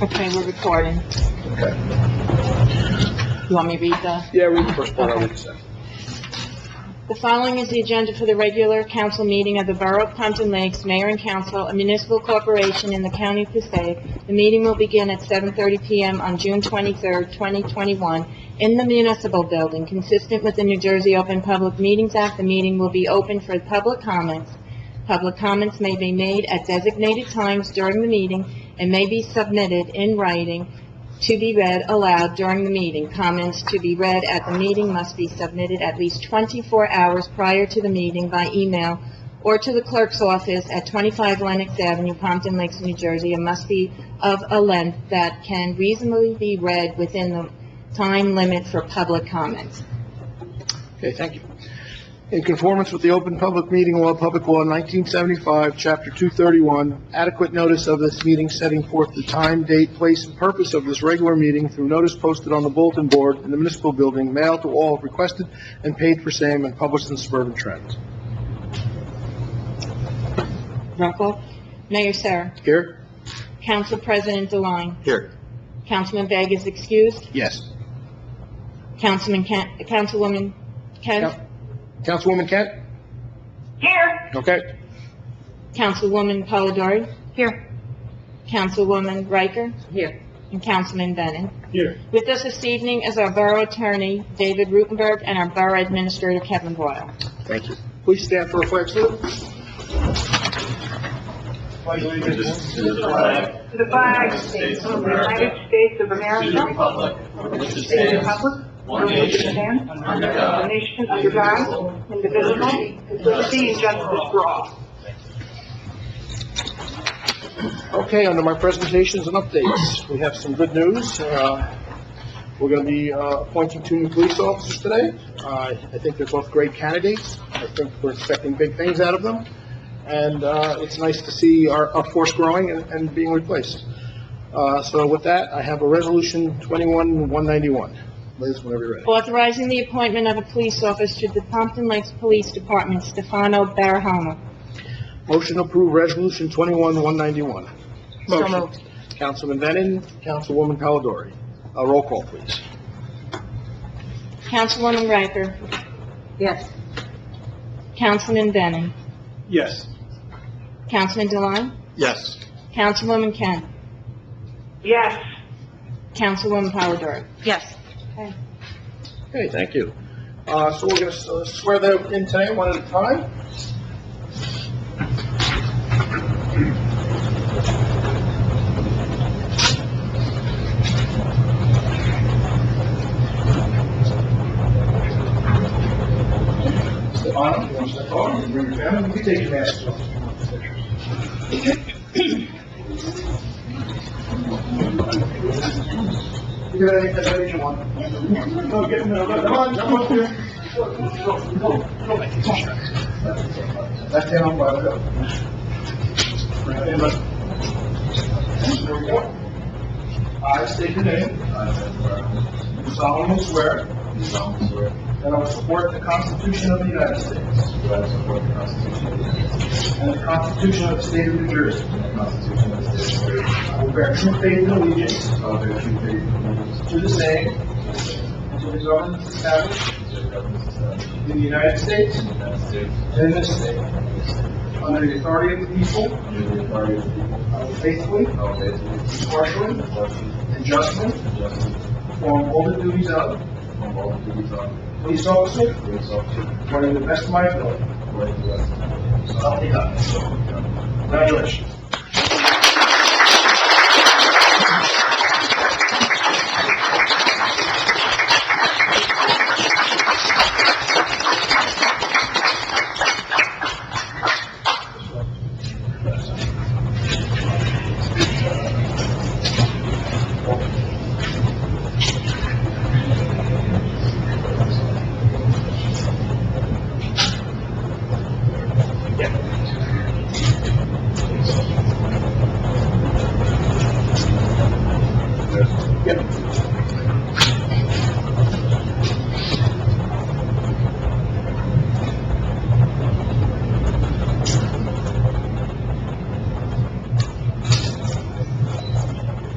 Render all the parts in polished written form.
Okay, we're recording. Okay. You want me to read the? Yeah, read the first part, I'll Okay. read the second. The following is the agenda for the regular council meeting of the Borough of Pompton Lakes, Mayor and Council, a municipal corporation in the County of Passaic. The meeting will begin at 7:30 p.m. on June 23rd, 2021, in the Municipal Building. Consistent with the New Jersey Open Public Meetings Act, the meeting will be open for public comments. Public comments may be made at designated times during the meeting and may be submitted in writing to be read aloud during the meeting. Comments to be read at the meeting must be submitted at least 24 hours prior to the meeting by email or to the clerk's office at 25 Lenox Avenue, Pompton Lakes, New Jersey, and must be of a length that can reasonably be read within the time limit for public comments. Okay, thank you. In conformance with the Open Public Meeting Law, Public Law 1975, Chapter 231, adequate notice of this meeting setting forth the time, date, place, and purpose of this regular meeting through notice posted on the bulletin board in the municipal building, mailed to all requested and paid for same, and published in Suburban Trends. Roll call. Mayor Sarah. Here? Council President DeLine. Here. Councilman Begg is excused. Yes. Councilwoman Kent. Councilwoman Kent? Here. Okay. Councilwoman Polidori. Here. Councilwoman Riker. Here. And Councilman Bennett. Here. With us this evening is our Borough Attorney, David Rutenberg, and our Borough Administrator, Kevin Boyle. Thank you. Please stand for a flag salute. Pledge allegiance to the flag To the flag of the United States of America, To the republic for which it to the stands, republic, one nation, under the God, nation under God, indivisible, with liberty and justice for all. Okay, under my presentations and updates, we have some good news. We're going to be appointing 2 new police officers today. I think they're both great candidates. I think we're expecting big things out of them. And it's nice to see our force growing and being replaced. So with that, I have a resolution 21-191. Liz, whenever you're ready. Authorizing the appointment of a police officer to the Pompton Lakes Police Department, Stefano Barahona. Motion to approve resolution 21-191. So moved. Councilman Bennett, Councilwoman Polidori. Roll call, please. Councilwoman Riker. Yes. Councilman Bennett. Yes. Councilman DeLine. Yes. Councilwoman Kent. Yes. Councilwoman Polidori. Yes. Okay. Okay, thank you. So we're going to swear them in tonight, one at a time. Stefano, you want to step forward and bring your family? You can take your masks off. You got anything that you want? No, get in there. Come on, jump up here. Go. Left hand on Bible. Go. Right hand up. There we go. I state your name. Do solemnly swear. That I will support the Constitution of the United States. And the Constitution of the State of New Jersey. I will bear true faith and allegiance. To the same. And to the governments established. In the United States. And in this state. Under the authority of the people. I will faithfully. Impartially. And justly. Perform all the duties of. Police officer. According to the best of my ability. So help me God. Congratulations.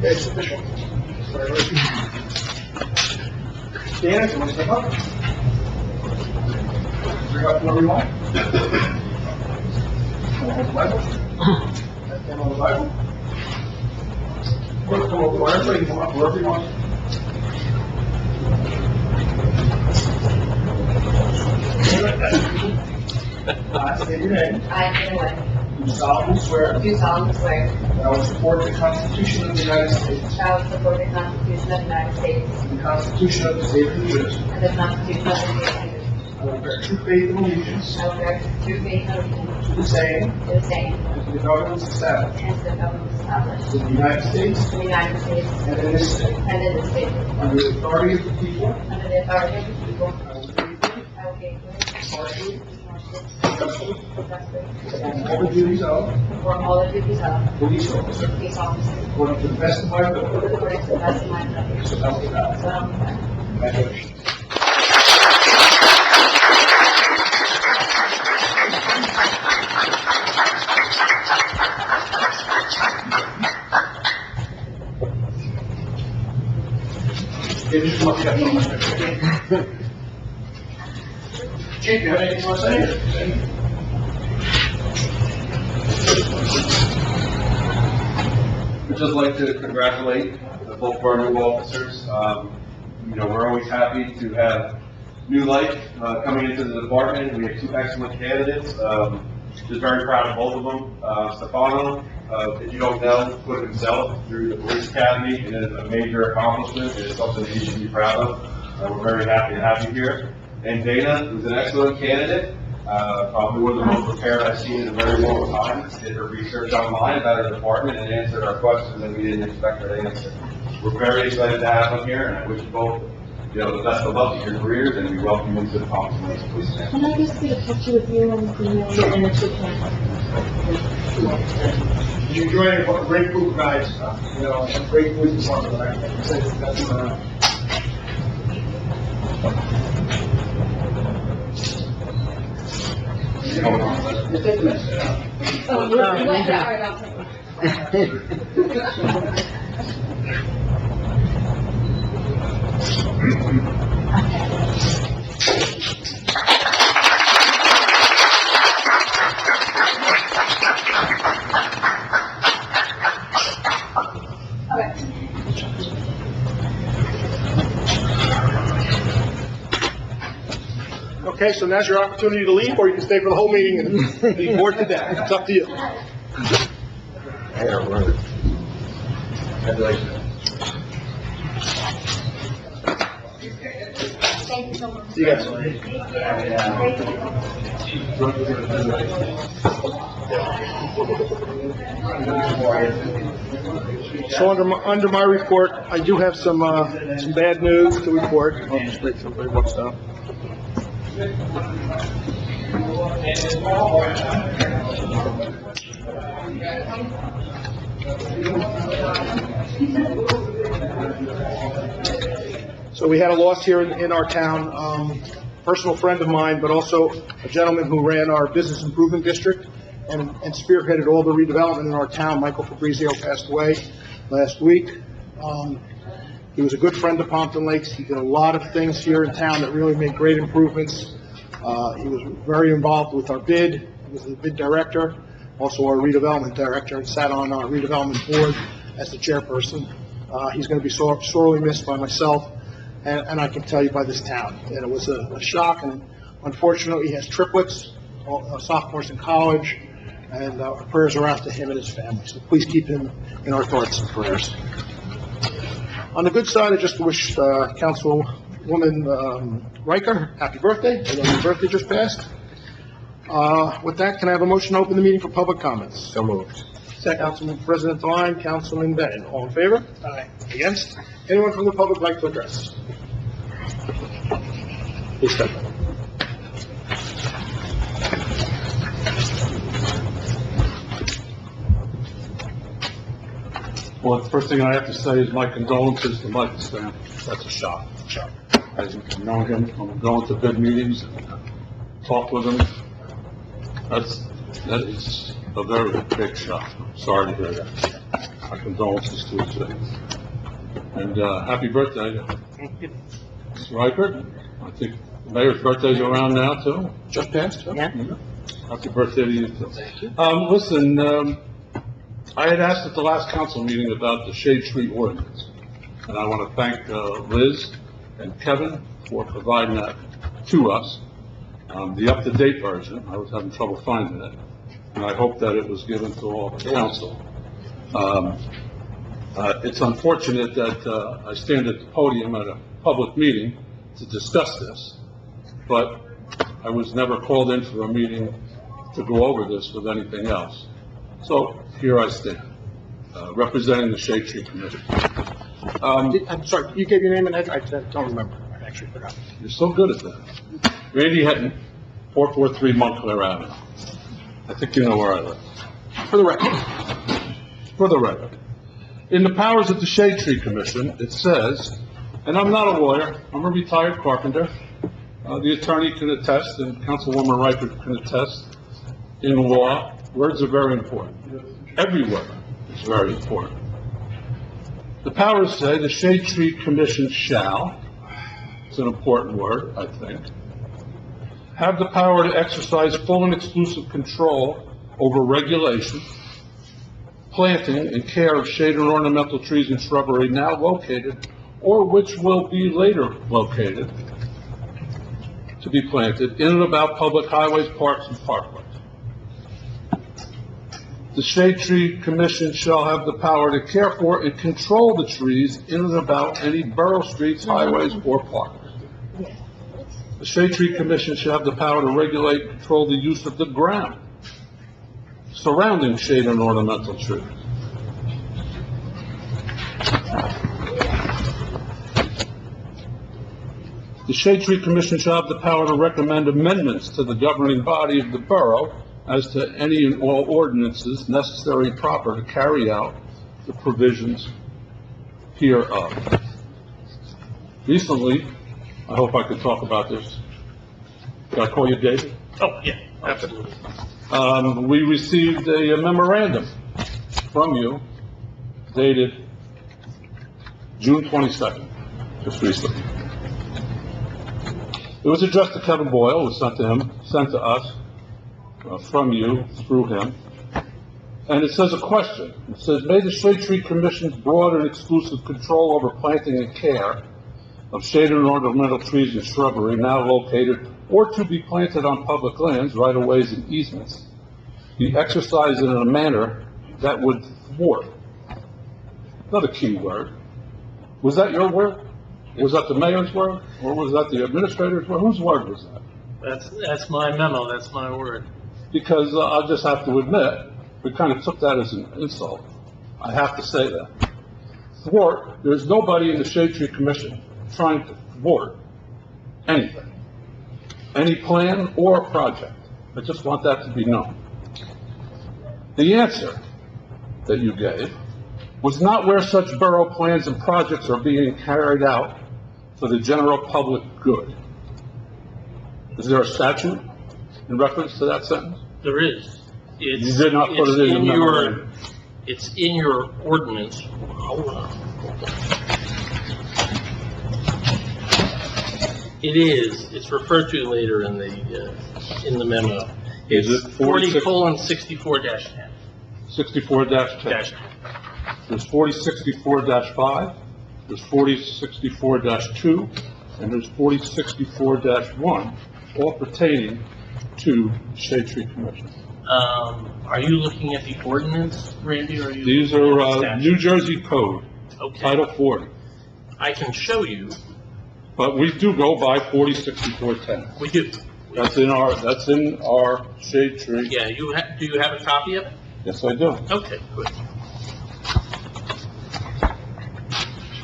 Okay, it's official. Dan, you want to step up? Bring up whoever you want. Hold the Bible. Stand on the Bible. Wherever you want, wherever you want. I state your name. I, Tina Webb, Do solemnly swear do solemnly swear that I will support the Constitution of the United States that I will support the Constitution of the United States and the Constitution of the State of New Jersey. and the Constitution of the State of New Jersey. I will bear true faith and allegiance I will bear true faith and allegiance to the same to the same and to the governments established and to the government established in the United States in the United States and in this state, and in this state, under the authority of the people. under the authority of the people. I will faithfully, I will faithfully, impartially, impartially, justly justly perform all the duties of perform all the duties of police officer police officer according to the best of my ability. according to the best of my ability. So help me God. So help me God. Congratulations. Yeah, just come up here. Chief, you have anything you want to say? I'd just like to congratulate both of our new officers. We're always happy to have new life coming into the department. We have two excellent candidates. Just very proud of both of them. Stefano, if you don't know, put himself through the police academy, and it is a major accomplishment. It is something that you should be proud of. We're very happy to have you here. And Dana, who's an excellent candidate, probably one of the most prepared I've seen in a very long time. Did her research online about our department and answered our questions that we didn't expect her to answer. We're very excited to have them here, and I wish you both, the best of luck in your careers, and we welcome you into the Pompton Lakes Police Department. Can I just get a picture with you and and if you can? You join a great group of guys, a great police department. That's, Just take a minute. Oh, you went that hard, I'll take it. Okay, so now's your opportunity to leave, or you can stay for the whole meeting and be bored to death. It's up to you. Thank you so much. See you guys. So under my report, I do have some bad news to report. I'll just make somebody watch that. So we had a loss here in our town, personal friend of mine, but also a gentleman who ran our business improvement district and spearheaded all the redevelopment in our town. Michael Fabrizio passed away last week. He was a good friend of Pompton Lakes. He did a lot of things here in town that really made great improvements. He was very involved with our bid. He was the bid director, also our redevelopment director, and sat on our redevelopment board as the chairperson. He's going to be sorely missed by myself, and I can tell you by this town. And it was a shock, and unfortunately, he has triplets, sophomores in college, and our prayers are out to him and his family. So please keep him in our thoughts and prayers. On the good side, I just wish Councilwoman Riker happy birthday. I know your birthday just passed. With that, can I have a motion to open the meeting for public comments? So moved. Second. Councilman President Devine, Councilman Bennett. All in favor? Aye. Against? Anyone from the public like to address? Please step up. Well, the first thing I have to say is my condolences to Michael Stamp. That's a shock. I've known him from going to bid meetings and talked with him. That is a very big shock. Sorry to hear that. my condolences to his family. And, happy birthday, Mr. Reichert. I think the mayor's birthday's around now, too. Just passed, huh? Yeah. Happy birthday to you, too. Listen, I had asked at the last council meeting about the shade tree ordinance, and I want to thank Liz and Kevin for providing that to us. The up-to-date version, I was having trouble finding it, and I hope that it was given to all the council. It's unfortunate that I stand at the podium at a public meeting to discuss this, but I was never called in for a meeting to go over this with anything else. So here I stand, representing the Shade Tree Committee. I'm sorry, you gave your name and address? I don't remember. I actually forgot. You're so good at that. Randy Hetton, 443 Montclair Avenue. I think you know where I live. For the record. For the record, in the powers of the Shade Tree Commission, it says, and I'm not a lawyer, I'm a retired carpenter. The attorney can attest, and Councilwoman Riker can attest, in law, words are very important. Every word is very important. The powers say the Shade Tree Commission shall, it's an important word, I think, have the power to exercise full and exclusive control over regulation, planting, and care of shade and ornamental trees and shrubbery now located or which will be later located to be planted in and about public highways, parks, and parkways. The Shade Tree Commission shall have the power to care for and control the trees in and about any borough streets, highways, or parks. The Shade Tree Commission shall have the power to regulate and control the use of the ground surrounding shade and ornamental trees. The Shade Tree Commission shall have the power to recommend amendments to the governing body of the borough as to any and all ordinances necessary and proper to carry out the provisions hereof. Recently, I hope I could talk about this. Can I call you David? Oh, yeah, absolutely. We received a memorandum from you dated June 22nd, just recently. It was addressed to Kevin Boyle, it was sent to us, from you, through him. And it says a question. It says, may the Shade Tree Commission's broad and exclusive control over planting and care of shade and ornamental trees and shrubbery now located or to be planted on public lands, right-of-ways, and easements be exercised in a manner that would thwart. Not a key word. Was that your word? Was that the mayor's word? Or was that the administrator's word? Whose word was that? That's my memo, that's my word. Because I'll just have to admit, we kind of took that as an insult. I have to say that. Thwart, there's nobody in the Shade Tree Commission trying to thwart anything, any plan or project. I just want that to be known. The answer that you gave was not where such borough plans and projects are being carried out for the general public good. Is there a statute in reference to that sentence? There is. You did not put it in the memorandum. It's in your ordinance. Hold on. It is. It's referred to later in the memo. Is It's it 40:64-10. 64-10. There's 4064-5, there's 4064-2, and there's 4064-1, all pertaining to Shade Tree Commission. Are you looking at the ordinance, Randy, or are you? These looking at are the New statute? Jersey Code, Okay. Title 40, I can show you. but we do go by 4064-10. We do. That's in our Shade Tree. Yeah, do you have a copy of it? Yes, I do. Okay, good.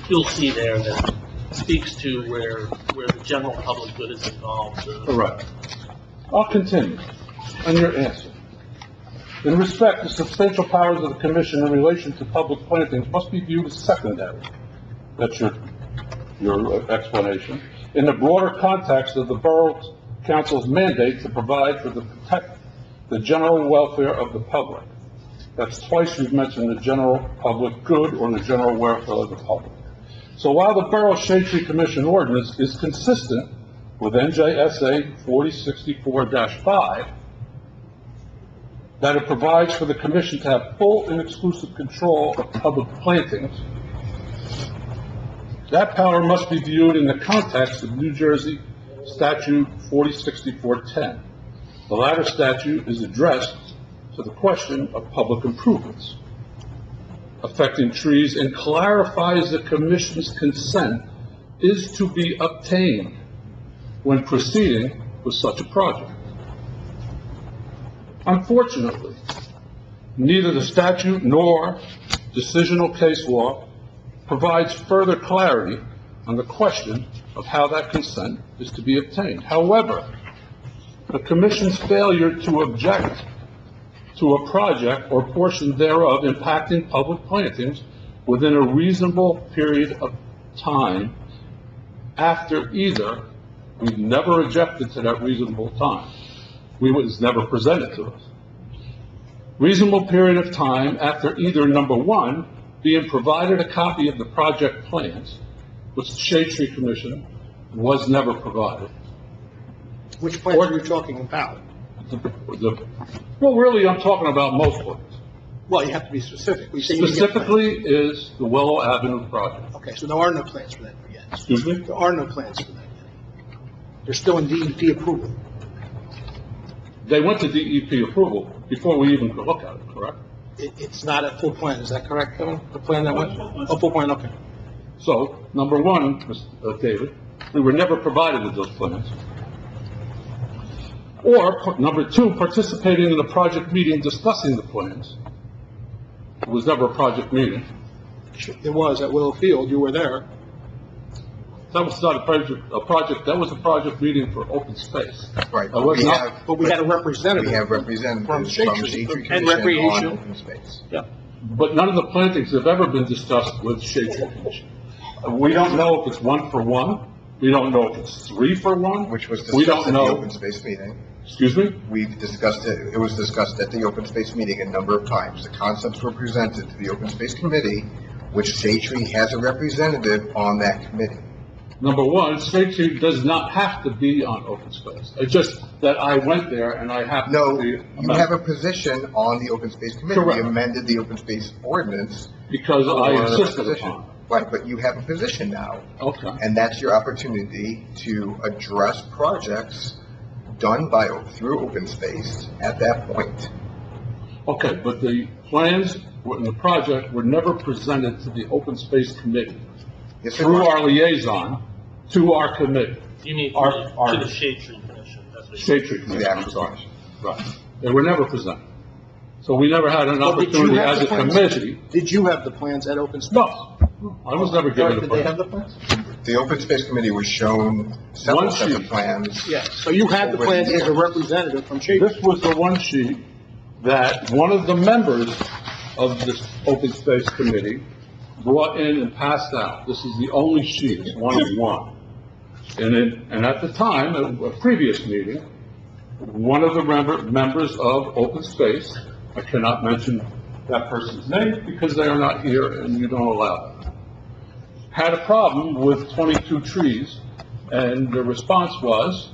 You'll see there that it speaks to where the general public good is involved. Correct. I'll continue on your answer. In respect, the substantial powers of the commission in relation to public plantings must be viewed as secondary. That's your explanation. In the broader context of the Borough Council's mandate to provide for the general welfare of the public. That's twice you've mentioned the general public good or the general welfare of the public. So while the Borough Shade Tree Commission ordinance is consistent with NJSA 4064-5, that it provides for the commission to have full and exclusive control of public plantings, that power must be viewed in the context of New Jersey Statute 4064-10. The latter statute is addressed to the question of public improvements affecting trees and clarifies the commission's consent is to be obtained when proceeding with such a project. Unfortunately, neither the statute nor decisional case law provides further clarity on the question of how that consent is to be obtained. However, the commission's failure to object to a project or portion thereof impacting public plantings within a reasonable period of time after either, we've never objected to that reasonable time. It was never presented to us. Reasonable period of time after either, number one, being provided a copy of the project plans, which the Shade Tree Commission was never provided. Which plans are you talking about? Well, really, I'm talking about most plans. Well, you have to be specific. We say you get plans. Specifically is the Willow Avenue project. Okay, so there are no plans for that yet. Excuse me? There are no plans for that yet. They're still in DEP approval. They went to DEP approval before we even could look at it, correct? It's not a full plan, is that correct, Kevin? The plan that went, a full plan, okay. So, number one, David, we were never provided with those plans. Or, number two, participating in the project meeting discussing the plans. It was never a project meeting. It was at Willow Field, you were there. That was not a project, that was a project meeting for open space. Right, That was we not- have, But we had a representative. we have representatives From from Shade Shade Tree Tree and Commission Recreation. on open space. Yeah. But none of the plantings have ever been discussed with Shade Tree Commission. We don't know if it's 1-for-1. We don't know if it's 3-for-1. Which was We discussed don't at the know. open space meeting. Excuse me? We've discussed it, it was discussed at the open space meeting a number of times. The concepts were presented to the open space committee, which Shade Tree has a representative on that committee. Number one, Shade Tree does not have to be on open space. It's just that I went there and I happened No, to be. you have a position on the open space committee. Correct. We amended the open space ordinance. Because I for a insisted position. upon Right, but you have a position now, it. Okay. and that's your opportunity to address projects done by, through open space at that point. Okay, but the plans and the project were never presented to the open space committee Yes, it through was. our liaison to our committee, You need Our- to the Shade Tree Commission, that's what you Shade Tree Commission, Yeah, I'm sorry. Right. They were never presented. So we never had an Well, did you opportunity have as the a plans? committee. Did you have the plans at open space? No, I was never given the Did they have plan. the plans? The open space committee was shown several One sets of sheet. plans. Yeah, so you had the plans as a representative from Shade Tree. This was the one sheet that one of the members of this open space committee brought in and passed out. This is the only sheet, it's 1 of 1. And at the time, at a previous meeting, one of the members of open space, I cannot mention that person's name because they are not here and you don't allow that, had a problem with 22 trees, and the response was,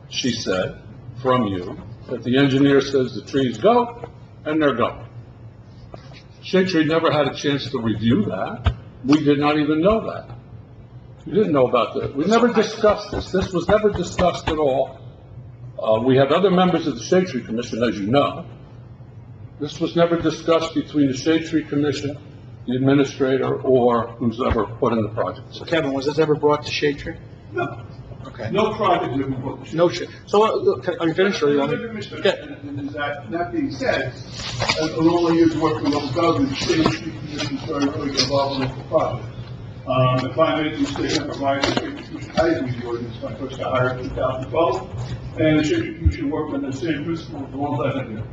she said, from you, that the engineer says the trees go, and they're going. Shade Tree never had a chance to review that. We did not even know that. We didn't know about that. We never discussed this. This was never discussed at all. We have other members of the Shade Tree Commission, as you know. This was never discussed between the Shade Tree Commission, the administrator, or who's ever put in the project. So Kevin, was this ever brought to Shade Tree? No, Okay. no project has been booked. No shit. So, are you finished or you want Another to? commission, Yeah. and that being said, in all the years working with local government, the Shade Tree Commission started really get involved in local projects. If I made a mistake, I provided the Shade Tree Commission, I didn't review ordinance when I first got hired in 2012, and the Shade Tree Commission worked on the same principle for ones I've been here.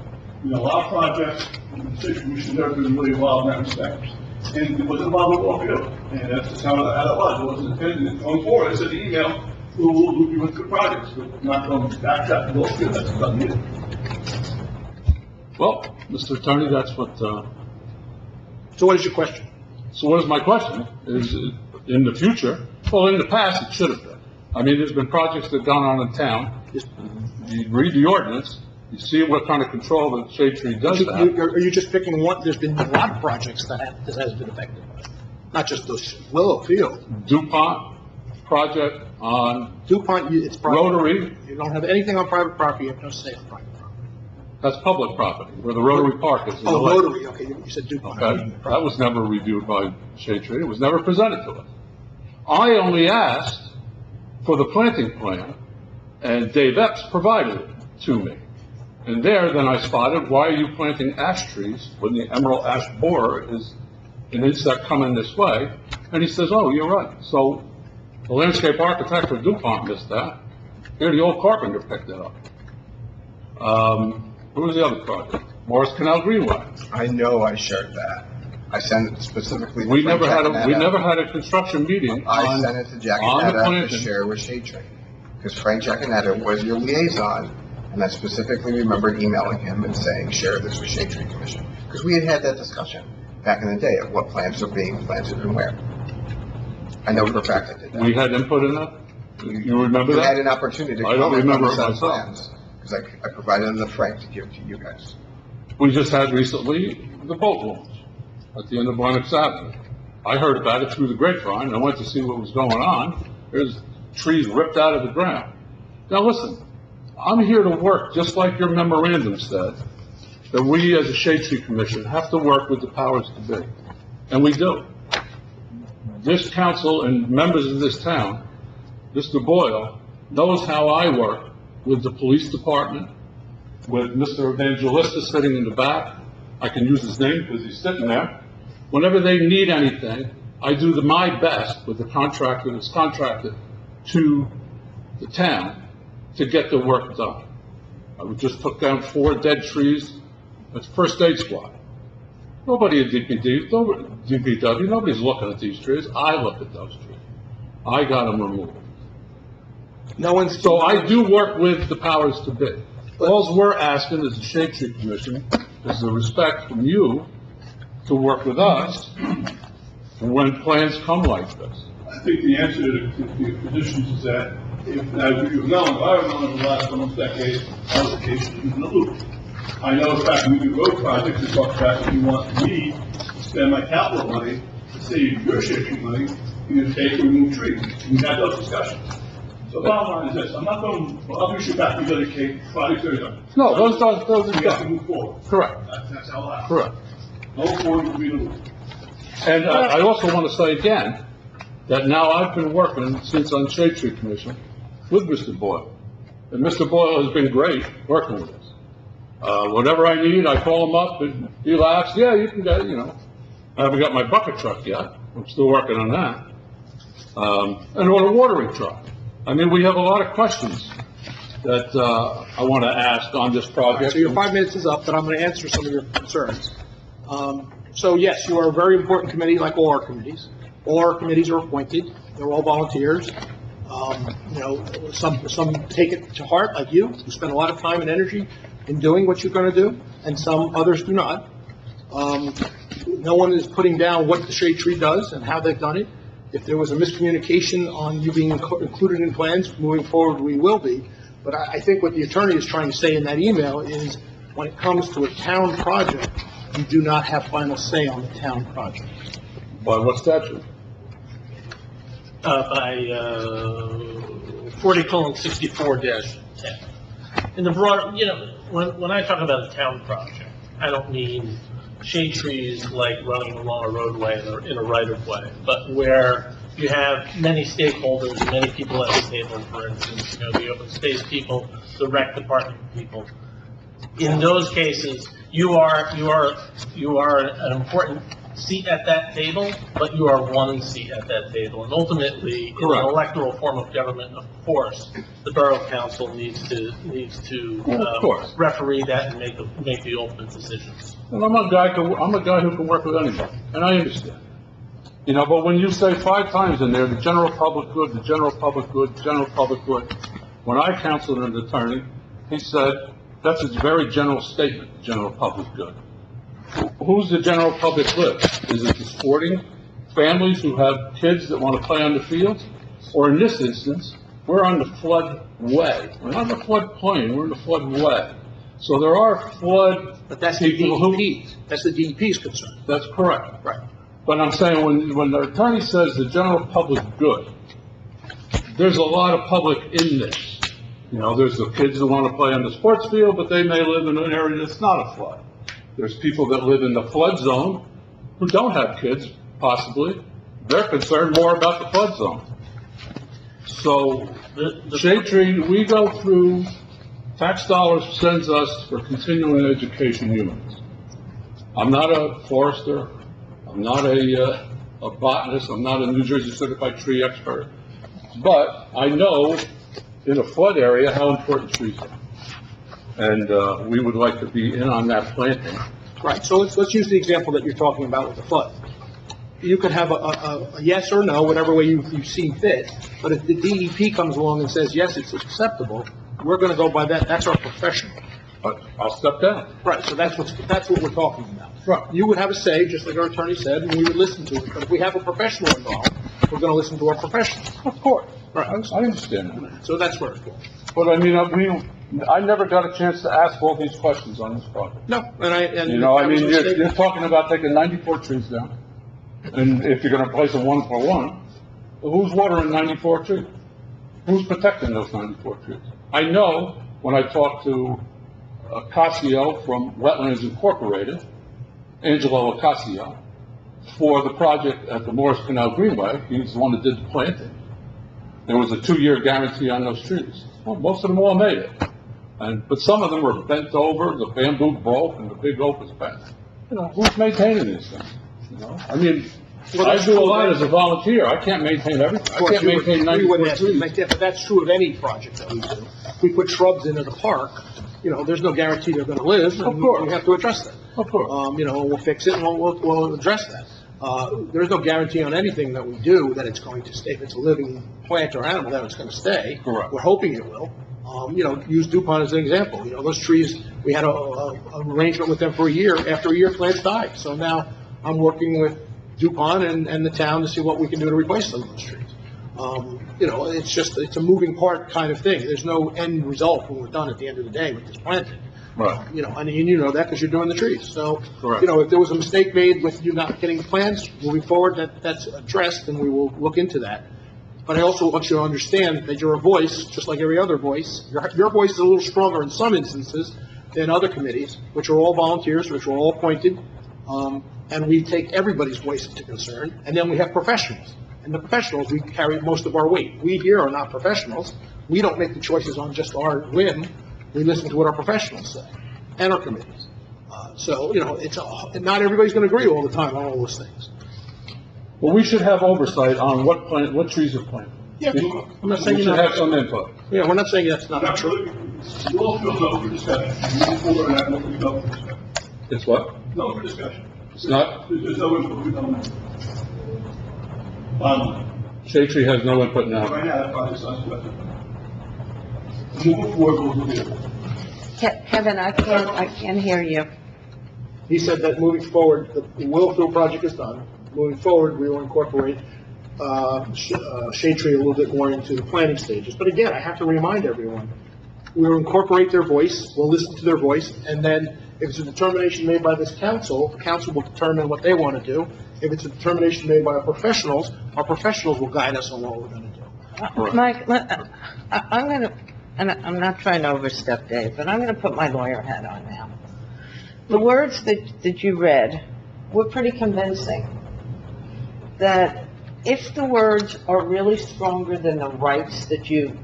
You know, a lot of projects, the Shade Tree Commission never been really involved in that respect. And it was involved with Wallfield, and that's just how it was. It wasn't intended, going forward, I sent the email, we'll loop you with good projects, but not going back to Wallfield, that's done yet. Well, Mr. Attorney, that's what, So what is your question? so what is my question? Is, in the future, well, in the past, it should have been. I mean, there's been projects that have gone on in town. You read the ordinance, you see what kind of control the shade tree does have. Are you just picking one? There's been a lot of projects that this has been affected by, not just those Willow Field. DuPont project on DuPont, it's private. Rotary, You don't have anything on private property, you have no say on private property. that's public property, where the Rotary Park is. in the Oh, lake. Rotary, okay, you said DuPont. Okay, that was never reviewed by Shade Tree, it was never presented to us. I only asked for the planting plan, and Dave Epps provided it to me. And there, then I spotted, why are you planting ash trees when the emerald ash borer is an insect coming this way? And he says, oh, you're right. So the landscape architect for DuPont missed that. Here, the old carpenter picked it up. Who was the other project? Morris Canal Greenway. I know I shared that. I sent it specifically to We Frank never had Giaconetta. a construction meeting I sent it to on the Giaconetta to planting. share with Shade Tree. Because Frank Giaconetta was your liaison, and I specifically remembered emailing him and saying, share this with Shade Tree Commission. Because we had had that discussion back in the day of what plants are being planted and where. I know for a fact I did that. We had input in that? You remember You had that? an opportunity to I don't comment on remember the it set of myself. plans. Because I provided them to Frank to give to you guys. We just had recently the boat launch at the end of Lenox Avenue. I heard about it through the grapevine, and I went to see what was going on. There's trees ripped out of the ground. Now, listen, I'm here to work, just like your memorandum said, that we as a Shade Tree Commission have to work with the powers to be. And we do. This council and members of this town, Mr. Boyle, knows how I work with the police department, with Mr. Evangelista sitting in the back. I can use his name because he's sitting there. Whenever they need anything, I do my best with the contractor that's contracted to the town to get the work done. I just took down 4 dead trees at First Aid Squad. Nobody at DPW, nobody's looking at these trees. I look at those trees. I got them removed. No one's. So I do work with the powers to be. All we're asking as a Shade Tree Commission is the respect from you to work with us when plans come like this. I think the answer to the conditions is that if, as you've known, I've known in the last almost decade, allocation is in the loop. I know, in fact, when we do road projects, we talk about if you want me to spend my capital money to save your shifting money, you can take or remove trees. We've had those discussions. So the bottom line is this, I'm not going, well, I'll issue back to dedicate projects that are done. No, those are We have to done. move forward. Correct, That's how it happens. correct. No forward will be the loop. And I also want to say again, that now I've been working since on Shade Tree Commission with Mr. Boyle. And Mr. Boyle has been great working with us. Whatever I need, I call him up and he laughs, yeah, you can get it, you know. I haven't got my bucket truck yet. I'm still working on that. And on a watering truck. I mean, we have a lot of questions that, I want to ask on this project. So your 5 minutes is up, but I'm going to answer some of your concerns. So yes, you are a very important committee, like all our committees. All our committees are appointed. They're all volunteers. You know, some take it to heart, like you spend a lot of time and energy in doing what you're going to do, and some others do not. No one is putting down what the Shade Tree does and how they've done it. If there was a miscommunication on you being included in plans, moving forward, we will be. But I think what the attorney is trying to say in that email is, when it comes to a town project, you do not have final say on the town project. By what statute? By 40:64-10. In the broad, you know, when I talk about a town project, I don't mean shade trees like running along a roadway in a right-of-way, but where you have many stakeholders, many people at the table, for instance, you know, the open space people, the rec department people. In those cases, you are an important seat at that table, but you are one seat at that table. And ultimately, in an electoral form of government, of course, the borough council needs to referee that and make the ultimate decisions. And I'm a guy who can work with anybody, and I understand. You know, but when you say 5 times in there, the general public good, the general public good, the general public good, when I counseled an attorney, he said, That's a very general statement, general public good. Who's the general public good? Is it the sporting families who have kids that want to play on the field? Or in this instance, we're on the floodway. We're not on the floodplain, we're in the floodway. So there are flood But that's the people who... DEP. That's the DEP's concern. That's correct. Right. But I'm saying, when the attorney says the general public good, there's a lot of public in this. You know, there's the kids that want to play on the sports field, but they may live in an area that's not a flood. There's people that live in the flood zone who don't have kids, possibly. They're concerned more about the flood zone. So, Shade Tree, we go through, tax dollars sends us for continuing education units. I'm not a forester, I'm not a botanist, I'm not a New Jersey certified tree expert, but I know in a flood area how important trees are. And, we would like to be in on that planting. Right, so let's use the example that you're talking about with the flood. You could have a yes or no, whatever way you see fit, but if the DEP comes along and says, yes, it's acceptable, we're gonna go by that, that's our professional. But I'll step down. Right, so that's what we're talking about. Right. You would have a say, just like our attorney said, and we would listen to it, but if we have a professional involved, we're gonna listen to our professional. Of course. Right. I understand that. So that's where it's going. But I mean, I never got a chance to ask all these questions on this project. No, and You know, I that was mean, a mistake. you're talking about taking 94 trees down, and if you're gonna place a 1-for-1, who's watering 94 trees? Who's protecting those 94 trees? I know, when I talked to Ocasio from Wetlands Incorporated, Angelo Ocasio, for the project at the Morris Canal Greenway, he's the one that did the planting. There was a 2-year guarantee on those trees. Well, most of them all made it. But some of them were bent over, the bamboo broke, and the big oak was bent. You know, who's maintaining these things? You know, I mean, I do a lot as a volunteer. I can't maintain everything. I can't maintain 94 trees. But that's true of any project that we do. We put shrubs into the park, you know, there's no guarantee they're gonna live, Of and course. we have to address that. Of course. You know, we'll fix it and we'll address that. There's no guarantee on anything that we do that it's going to stay. If it's a living plant or animal, that it's gonna stay. Correct. We're hoping it will. You know, use DuPont as an example. You know, those trees, we had a arrangement with them for a year. After a year, plants died. So now I'm working with DuPont and the town to see what we can do to replace some of those trees. You know, it's a moving part kind of thing. There's no end result when we're done at the end of the day with this planting. Right. You know, and you know that because you're doing the trees. So, Correct. you know, if there was a mistake made with you not getting the plans, moving forward, that's addressed and we will look into that. But I also want you to understand that you're a voice, just like every other voice. Your voice is a little stronger in some instances than other committees, which are all volunteers, which are all appointed. And we take everybody's voice into concern. And then we have professionals. And the professionals, we carry most of our weight. We here are not professionals. We don't make the choices on just our whim. We listen to what our professionals say and our committees. So, you know, not everybody's going to agree all the time on all those things. Well, we should have oversight on what trees are planted. Yeah, I'm not saying We you're should not. have some input. Yeah, we're not saying that's not Not true. true. You all feel no for discussion. You move forward and have no for discussion. It's what? No for discussion. It's not, There's no input, we don't know. Bottom line. Shade Tree has no input now. Right now, that project's unspecified. Moving forward, we'll do it. Kevin, I can't hear you. He said that moving forward, the Willfield project is done. Moving forward, we will incorporate Shade Tree a little bit more into the planning stages. But again, I have to remind everyone, we'll incorporate their voice, we'll listen to their voice, and then if it's a determination made by this council, the council will determine what they want to do. If it's a determination made by our professionals will guide us on what we're going to do. Mike, I'm going to, and I'm not trying to overstep Dave, but I'm going to put my lawyer hat on now. The words that you read were pretty convincing. That if the words are really stronger than the rights that you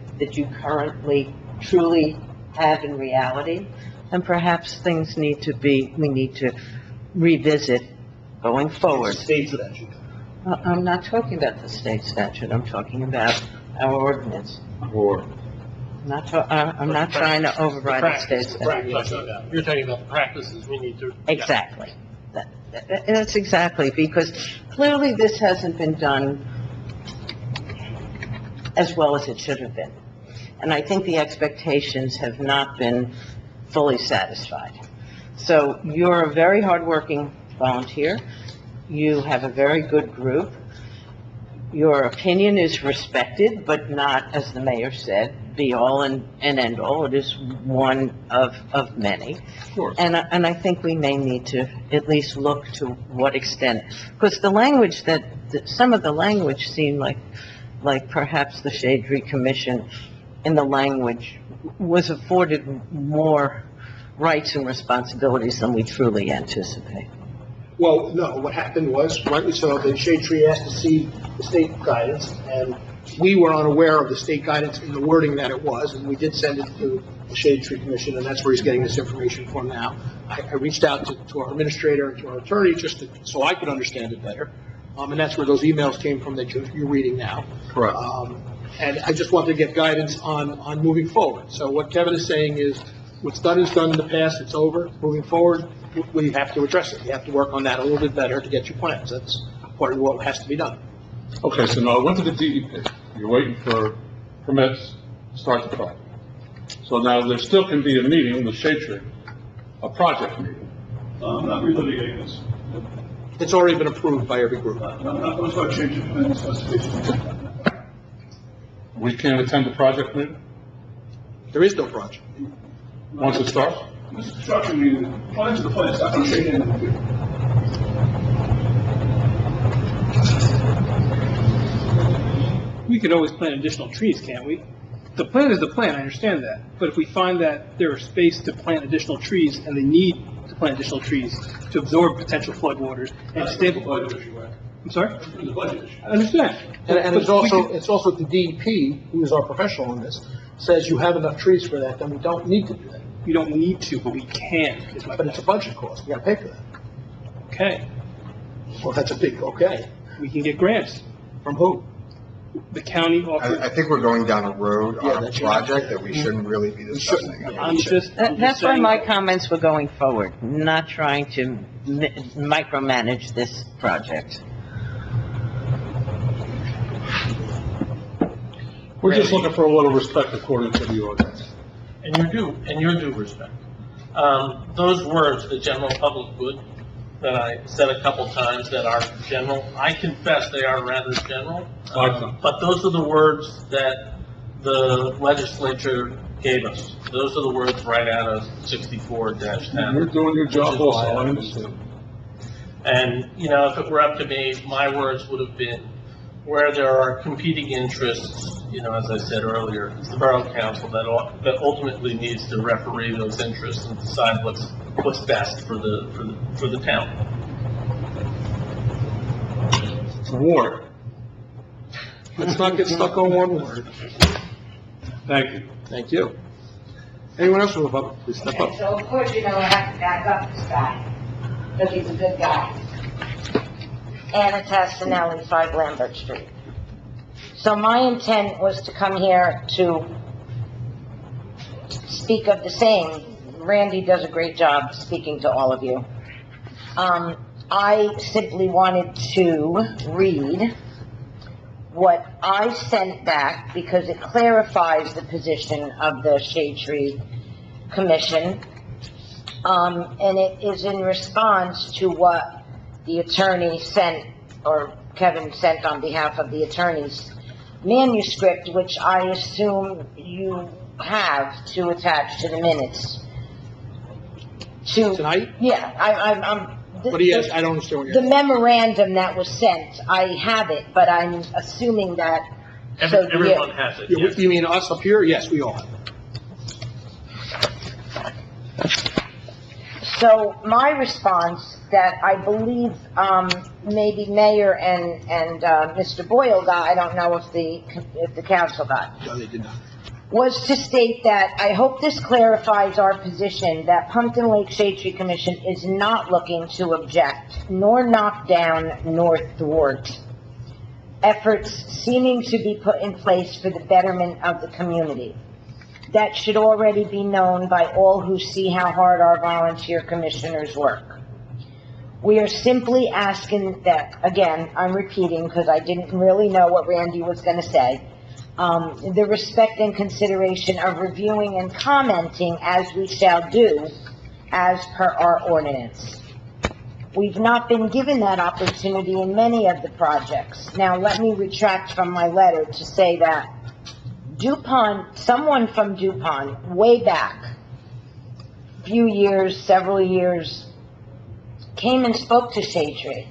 currently truly have in reality, then perhaps we need to revisit going forward. State statute. I'm not talking about the state statute, I'm talking about our ordinance. Or, I'm not trying to override the state statute. You're talking about the practices we need to. Exactly. That's exactly, because clearly this hasn't been done as well as it should have been. And I think the expectations have not been fully satisfied. So you're a very hardworking volunteer. You have a very good group. Your opinion is respected, but not, as the mayor said, be all and end all. It is one of many. Of course. And I think we may need to at least look to what extent, because the language some of the language seemed like perhaps the Shade Tree Commission in the language was afforded more rights and responsibilities than we truly anticipate. Well, no, what happened was, rightly so, the Shade Tree asked to see the state guidance, and we were unaware of the state guidance in the wording that it was, and we did send it to the Shade Tree Commission, and that's where he's getting this information from now. I reached out to our administrator and to our attorney so I could understand it better, and that's where those emails came from that you're reading now. Correct. And I just wanted to get guidance on moving forward. So what Kevin is saying is, what's done is done in the past, it's over. Moving forward, we have to address it. You have to work on that a little bit better to get your plans. That's part of what has to be done. Okay, so now I went to the DEP. You're waiting for permits to start the project. So now there still can be a meeting with Shade Tree, a project meeting. I'm not relitigating this. It's already been approved by every group. I'm not going to start changing the specifications. We can't attend the project meeting There is no project. once it starts? This is construction meeting, plans are the plans, not going to change anything. We could always plant additional trees, can't we? The plan is the plan, I understand that. But if we find that there is space to plant additional trees and they need to plant additional trees to absorb potential floodwaters and That's stable... the budget issue, right? I'm sorry? The budget issue. I understand. And But it's we could- also the DEP, who is our professional in this, says you have enough trees for that, then we don't need to do that. We don't need to, but we can, is my But point. it's a budget cost. You gotta pay for that. Okay. Well, that's a big, okay. We can get grants. From who? The county I offers... think we're going down a road Yeah, on a that's project that we shouldn't really be discussing. I mean, I'm just That's why saying- my comments were going forward, not trying to micromanage this project. We're just looking for a little respect according to the ordinance. And your due respect. Those words, the general public good, that I said a couple times that are general, I confess they are rather general. But those are the words that the legislature gave us. Those are the words right out of 64-10. You're doing your job also, I understand. And, you know, if it were up to me, my words would have been, where there are competing interests, you know, as I said earlier, it's the Borough Council that ultimately needs to referee those interests and decide what's best for the town. Ward. Let's not get stuck on one word. Thank you. Thank you. Anyone else from the public, please step up. So of course, you know, I have to back up this guy, because he's a good guy. Anna Tassinelli, 5 Lambert Street. So my intent was to come here to speak of the same. Randy does a great job speaking to all of you. I simply wanted to read what I sent back because it clarifies the position of the Shade Tree Commission. And it is in response to what the attorney sent, or Kevin sent on behalf of the attorney's manuscript, which I assume you have to attach to the minutes. Tonight? Yeah, I'm... What do you ask? I don't understand what The you're... memorandum that was sent, I have it, but I'm assuming that... so do you. Everyone has it, yes. You mean us up here? Yes, we all have. So my response that I believe maybe Mayor and Mr. Boyle got, I don't know if the council got, No, they did not. was to state that I hope this clarifies our position that Pompton Lake Shade Tree Commission is not looking to object, nor knock down, nor thwart efforts seeming to be put in place for the betterment of the community. That should already be known by all who see how hard our volunteer commissioners work. We are simply asking that, again, I'm repeating because I didn't really know what Randy was going to say. the respect and consideration of reviewing and commenting as we shall do as per our ordinance. We've not been given that opportunity in many of the projects. Now, let me retract from my letter to say that DuPont, someone from DuPont, way back, few years, several years, came and spoke to Shade Tree.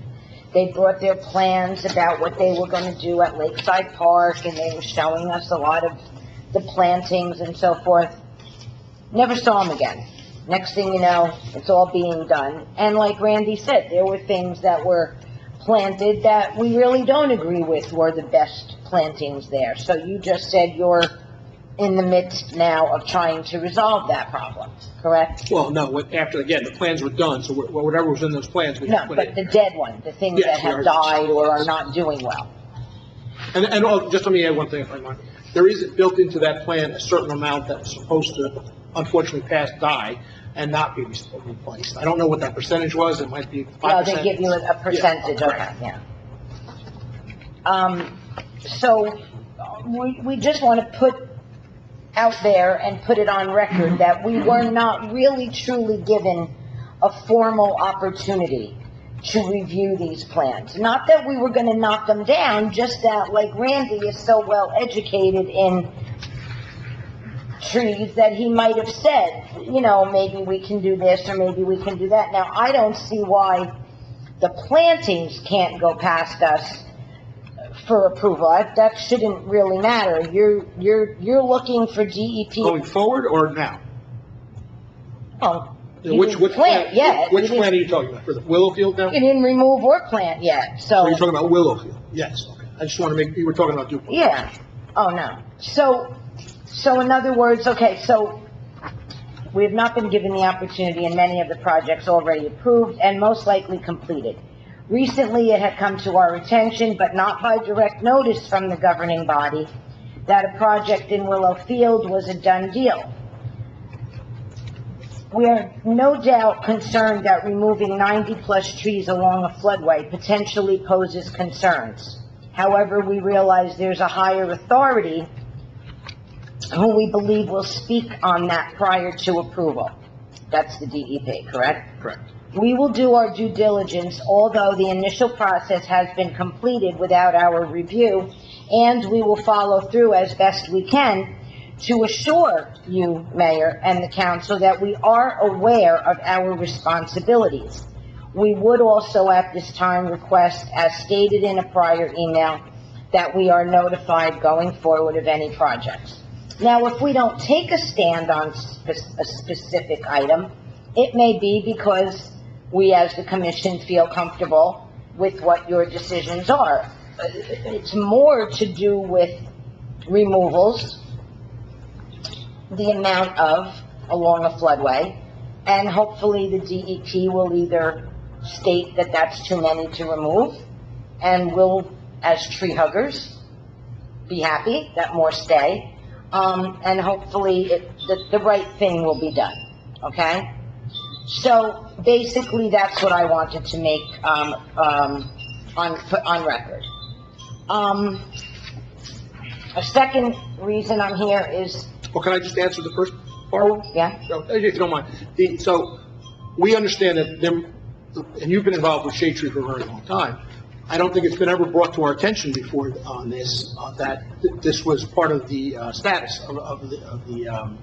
They brought their plans about what they were going to do at Lakeside Park, and they were showing us a lot of the plantings and so forth. Never saw them again. Next thing you know, it's all being done. And like Randy said, there were things that were planted that we really don't agree with were the best plantings there. So you just said you're in the midst now of trying to resolve that problem, correct? Well, no, after, again, the plans were done, so whatever was in those plans, we No, put but in. the dead one, the things Yes, that have we are- died or are not doing well. And just let me add one thing if I might. There is built into that plan a certain amount that's supposed to unfortunately pass die and not be replaced. I don't know what that percentage was, it might be 5%. Well, they give you a percentage, okay, yeah. So, we just want to put out there and put it on record that we were not really truly given a formal opportunity to review these plans. Not that we were going to knock them down, just that, like Randy is so well educated in trees that he might have said, you know, maybe we can do this or maybe we can do that. Now, I don't see why the plantings can't go past us for approval. That shouldn't really matter. You're looking for DEP. Going forward or now? Oh, you Which didn't plant yet. Which plan are you talking about? For the Willowfield now? You didn't remove or plant yet, so. Or you're talking about Willowfield? Yes, okay. I just want to you were talking about DuPont. Yeah. Oh, no. So in other words, okay, so we have not been given the opportunity in many of the projects already approved and most likely completed. Recently, it had come to our attention, but not by direct notice from the governing body, that a project in Willow Field was a done deal. We are no doubt concerned that removing 90-plus trees along a floodway potentially poses concerns. However, we realize there's a higher authority who we believe will speak on that prior to approval. That's the DEP, correct? Correct. We will do our due diligence, although the initial process has been completed without our review, and we will follow through as best we can to assure you, Mayor, and the council that we are aware of our responsibilities. We would also at this time request, as stated in a prior email, that we are notified going forward of any projects. Now, if we don't take a stand on a specific item, it may be because we as the commission feel comfortable with what your decisions are. It's more to do with removals, the amount of along a floodway, and hopefully the DEP will either state that that's too many to remove, and we'll, as tree huggers, be happy that more stay, and hopefully the right thing will be done, okay? So basically, that's what I wanted to make on record. A second reason I'm here is, Well, can I just answer the first part? yeah, If you don't mind. So, we understand that and you've been involved with Shade Tree for a very long time. I don't think it's been ever brought to our attention before on this, that this was part of the status of the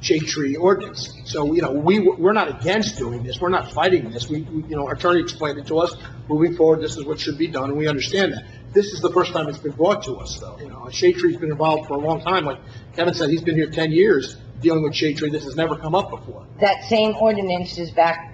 Shade Tree ordinance. So, you know, we're not against doing this, we're not fighting this. Our attorney explained it to us, moving forward, this is what should be done, and we understand that. This is the first time it's been brought to us, though. Shade Tree's been involved for a long time. Like Kevin said, he's been here 10 years dealing with Shade Tree. This has never come up before. that same ordinance is back,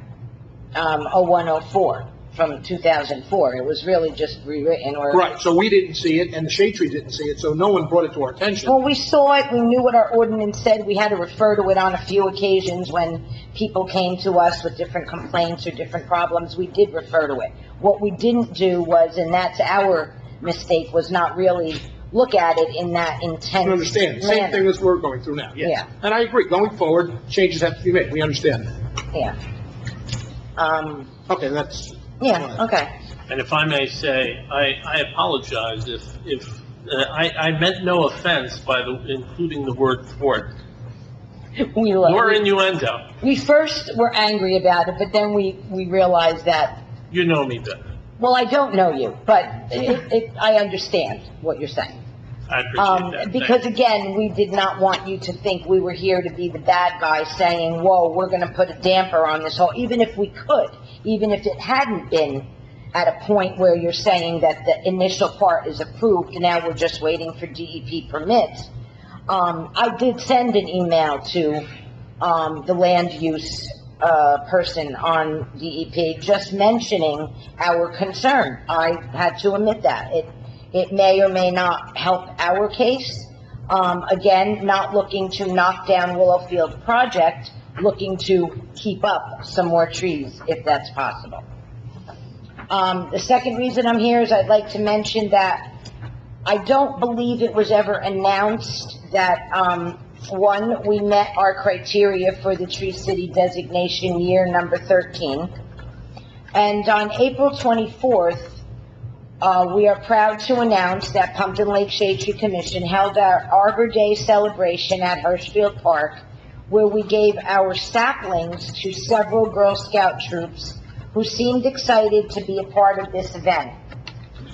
0104 from 2004. It was really just rewritten or. Right, so we didn't see it, and the Shade Tree didn't see it, so no one brought it to our attention. Well, we saw it, we knew what our ordinance said, we had to refer to it on a few occasions when people came to us with different complaints or different problems, we did refer to it. What we didn't do was, and that's our mistake, was not really look at it in that intense I understand, same manner. thing as we're going through now, yes. Yeah. And I agree, going forward, changes have to be made, we understand that. Yeah. Okay, that's. Yeah, okay. And if I may say, I apologize if I meant no offense by including the word thwart, We nor innuendo. We first were angry about it, but then we realized that, You know me better. well, I don't know you, but I understand what you're saying. I appreciate that. Thank Because you. again, we did not want you to think we were here to be the bad guy saying, whoa, we're gonna put a damper on this whole, even if we could, even if it hadn't been at a point where you're saying that the initial part is approved, and now we're just waiting for DEP permits. I did send an email to, the land use, person on DEP, just mentioning our concern. I had to admit that. It may or may not help our case. Again, not looking to knock down Willowfield project, looking to keep up some more trees if that's possible. The second reason I'm here is I'd like to mention that I don't believe it was ever announced that, one, we met our criteria for the Tree City designation year number 13. And on April 24th, we are proud to announce that Pompton Lake Shade Tree Commission held our Arbor Day celebration at Hirschfield Park, where we gave our saplings to several Girl Scout troops who seemed excited to be a part of this event.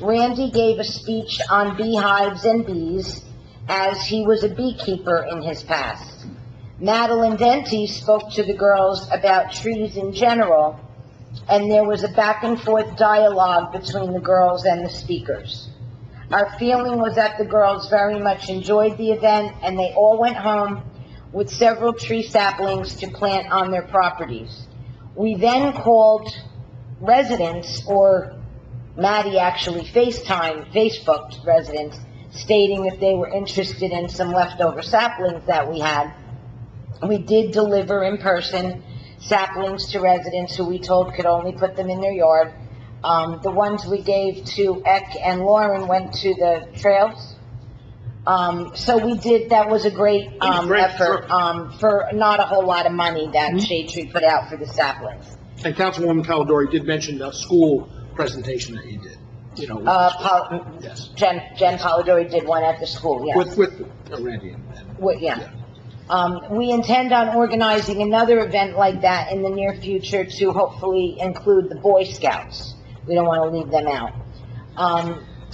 Randy gave a speech on beehives and bees, as he was a beekeeper in his past. Madeline Denty spoke to the girls about trees in general, and there was a back and forth dialogue between the girls and the speakers. Our feeling was that the girls very much enjoyed the event, and they all went home with several tree saplings to plant on their properties. We then called residents, or Maddie actually Facebooked residents, stating that they were interested in some leftover saplings that we had. We did deliver in person saplings to residents who we told could only put them in their yard. The ones we gave to Eck and Lauren went to the trails. So we did, that was a great, effort, for not a whole lot of money that Shade Tree put out for the saplings. And Councilwoman Caladori did mention the school presentation that you did, you know. Yes. Jen Polidori did one at the school, yes. With Randy and. Yeah. We intend on organizing another event like that in the near future to hopefully include the Boy Scouts. We don't want to leave them out.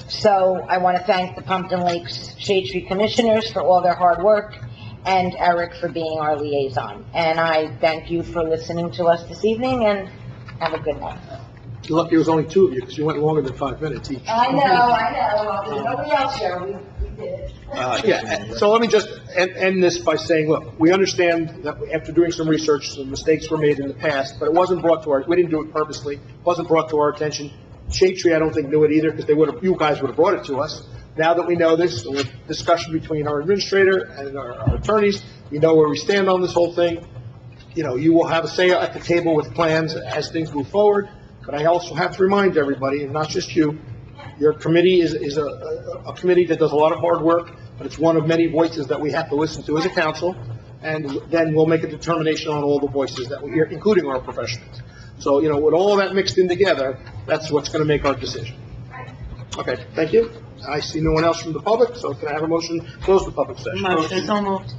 So I want to thank the Pompton Lakes Shade Tree Commissioners for all their hard work, and Eric for being our liaison. And I thank you for listening to us this evening, and have a good night. You're lucky there was only two of you, because you went longer than 5 minutes each. I know. There's nobody else here. We did it. Yeah, so let me just end this by saying, look, we understand that after doing some research, some mistakes were made in the past, but it wasn't brought to we didn't do it purposely, it wasn't brought to our attention. Shade Tree, I don't think, knew it either, because you guys would have brought it to us. Now that we know this, with discussion between our administrator and our attorneys, we know where we stand on this whole thing. You know, you will have a say at the table with plans as things move forward, but I also have to remind everybody, and not just you, your committee is a committee that does a lot of hard work, but it's one of many voices that we have to listen to as a council, and then we'll make a determination on all the voices that we hear, including our professionals. So, you know, with all that mixed in together, that's what's going to make our decision. Okay, thank you. I see no one else from the public, so can I have a motion to close the public session? Motion, so moved.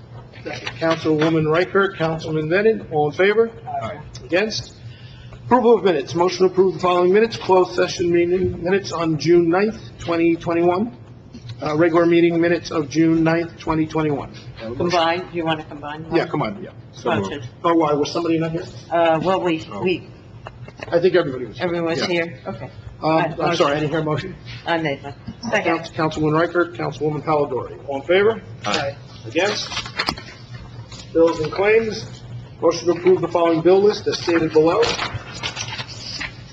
Councilwoman Reichert, Councilman Bennett, all in favor? Aye. Against? Approval of minutes. Motion to approve the following minutes. Closed session meeting minutes on June 9th, 2021. Regular meeting minutes of June 9th, 2021. Combined, do you want to combine? Yeah, come on, yeah. Motion. Oh, why, was somebody not here? Well, I think everybody was here. everyone was Yeah. here, okay. I'm sorry, I didn't hear a motion. I made one. Second. Councilwoman Reichert, Councilwoman Polidori. All in favor? Aye. Against? Bills and claims. Motion to approve the following bill list as stated below.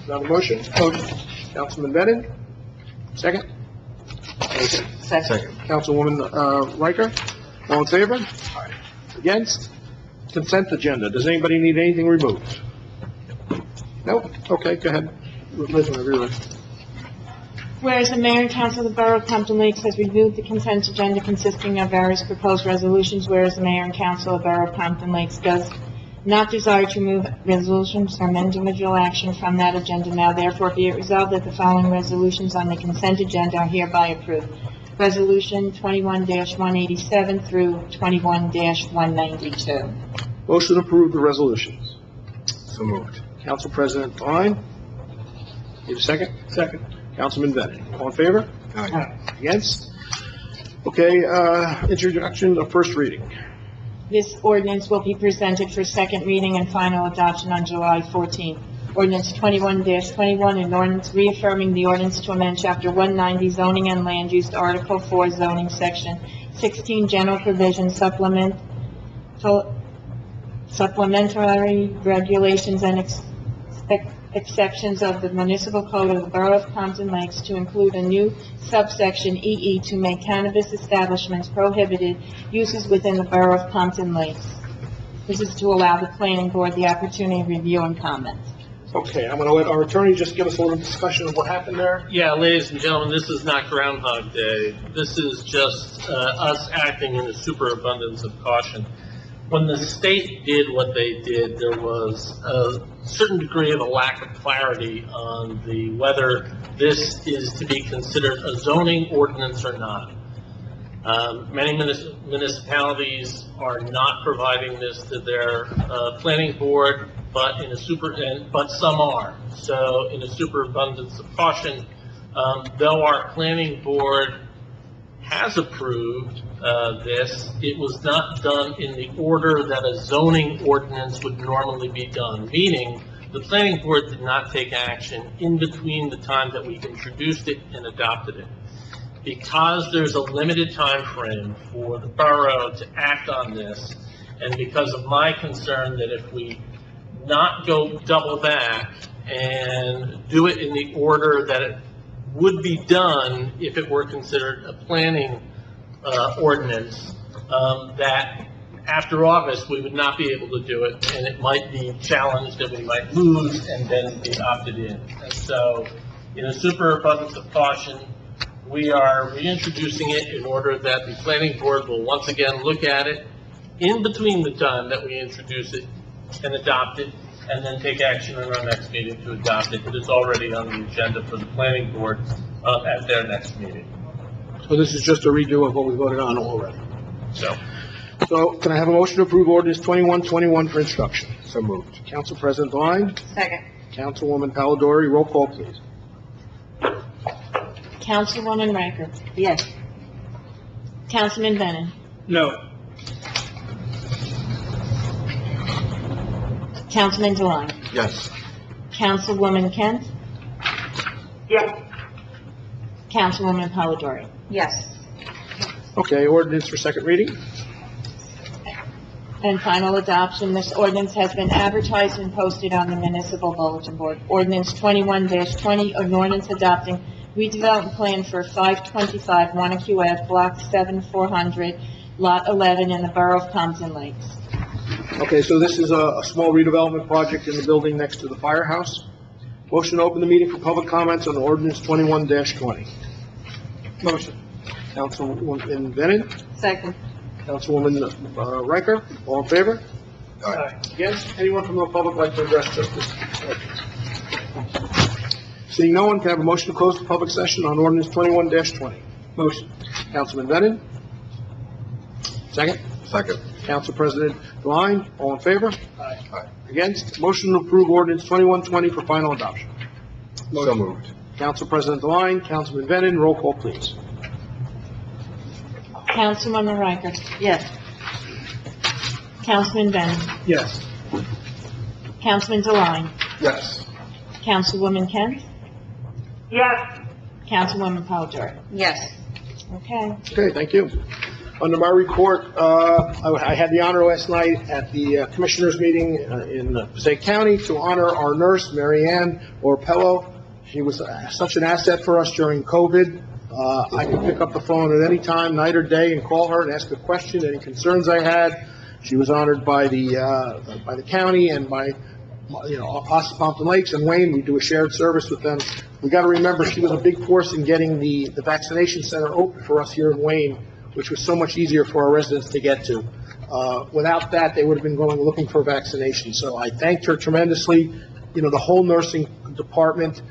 Not a motion? Motion. Councilman Bennett? Second? Second. Councilwoman, Reichert? All in favor? Aye. Against? Consent agenda. Does anybody need anything removed? Nope? Okay, go ahead. Liz, whenever you're ready. Whereas the mayor and council of the borough of Pompton Lakes has reviewed the consent agenda consisting of various proposed resolutions, whereas the mayor and council of the borough of Pompton Lakes does not desire to remove resolutions from individual action from that agenda now, therefore be it resolved that the following resolutions on the consent agenda are hereby approved. Resolution 21-187 through 21-192. Motion to approve the resolutions. So moved. Council President Klein. Need a second? Second. Councilman Bennett. All in favor? Aye. Against? Okay, introduction of first reading. This ordinance will be presented for second reading and final adoption on July 14th. Ordinance 21-21, an ordinance reaffirming the ordinance to amend Chapter 190 zoning and land use, Article 4 zoning, Section 16 general provisions, supplementary regulations and exceptions of the municipal code of the Borough of Pompton Lakes to include a new subsection EE to make cannabis establishments prohibited uses within the Borough of Pompton Lakes. This is to allow the planning board the opportunity to review and comment. Okay, I'm gonna let our attorney just give us a little discussion of what happened there. Yeah, ladies and gentlemen, this is not Groundhog Day. This is just us acting in a superabundance of caution. When the state did what they did, there was a certain degree of a lack of clarity on whether this is to be considered a zoning ordinance or not. Many municipalities are not providing this to their planning board, but some are. So in a superabundance of caution, though our planning board has approved this, it was not done in the order that a zoning ordinance would normally be done, meaning the planning board did not take action in between the time that we introduced it and adopted it. Because there's a limited time frame for the borough to act on this, and because of my concern that if we not go double back and do it in the order that it would be done if it were considered a planning ordinance, that after August, we would not be able to do it, and it might be challenged, and we might lose, and then be opted in. And so, in a superabundance of caution, we are reintroducing it in order that the planning board will once again look at it in between the time that we introduce it and adopt it, and then take action in our next meeting to adopt it. It is already on the agenda for the planning board at their next meeting. So this is just a redo of what we voted on already. So, Can I have a motion to approve ordinance 21-21 for introduction? So moved. Council President Klein. Second. Councilwoman Polidori, roll call, please. Councilwoman Riker. Yes. Councilman Bennett. No. Councilman Deline. Yes. Councilwoman Kent. Yes. Councilwoman Polidori. Yes. Okay, ordinance for second reading. And final adoption, this ordinance has been advertised and posted on the municipal bulletin board. Ordinance 21-20, an ordinance adopting redevelopment plan for 525 Wanacue Ave, Block 7400, Lot 11 in the Borough of Pompton Lakes. Okay, so this is a small redevelopment project in the building next to the firehouse. Motion to open the meeting for public comments on ordinance 21-20. Motion. Councilwoman Bennett, Second. Councilwoman Riker, all in favor? Aye. Against? Anyone from the public like to address just this? Seeing no one, can I have a motion to close the public session on ordinance 21-20? Motion. Councilman Bennett? Second. Second. Council President Klein, all in favor? Aye. Against? Motion to approve ordinance 21-20 for final adoption. So moved. Council President Klein, Councilman Bennett, roll call, please. Councilwoman Riker. Yes. Councilman Bennett. Yes. Councilman Deline. Yes. Councilwoman Kent. Yes. Councilwoman Polidori. Yes. Okay. Okay, thank you. Under my report, I had the honor last night at the commissioners' meeting in Passaic County to honor our nurse, Mary Ann Orpello. She was such an asset for us during COVID. I could pick up the phone at any time, night or day, and call her and ask a question, any concerns I had. She was honored by the county and by, Pompton Lakes and Wayne. We do a shared service with them. We got to remember she was a big force in getting the vaccination center open for us here in Wayne, which was so much easier for our residents to get to. Without that, they would have been going looking for vaccination. So I thanked her tremendously, the whole nursing department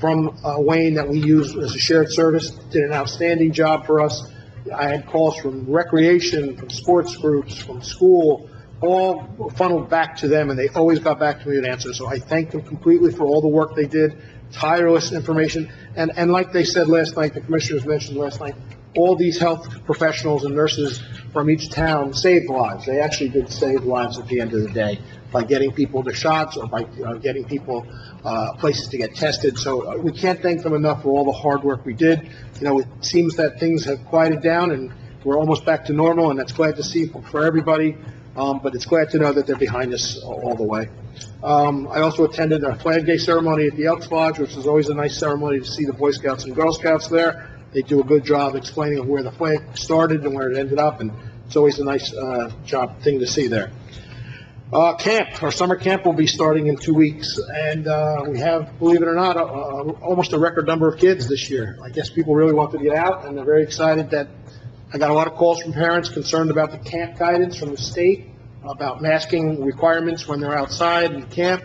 from Wayne that we use as a shared service, did an outstanding job for us. I had calls from recreation, from sports groups, from school, all funneled back to them, and they always got back to me with answers. So I thank them completely for all the work they did, tireless information. And like they said last night, the commissioners mentioned last night, all these health professionals and nurses from each town saved lives. They actually did save lives at the end of the day by getting people the shots or by getting people places to get tested. So we can't thank them enough for all the hard work we did. You know, it seems that things have quieted down and we're almost back to normal, and that's glad to see for everybody. But it's glad to know that they're behind us all the way. I also attended a Flag Day ceremony at the Elks Lodge, which is always a nice ceremony to see the Boy Scouts and Girl Scouts there. They do a good job explaining where the flag started and where it ended up, and it's always a nice thing to see there. Camp, our summer camp will be starting in 2 weeks, and we have, believe it or not, almost a record number of kids this year. I guess people really want to get out, and they're very excited that I got a lot of calls from parents concerned about the camp guidance from the state, about masking requirements when they're outside in camp,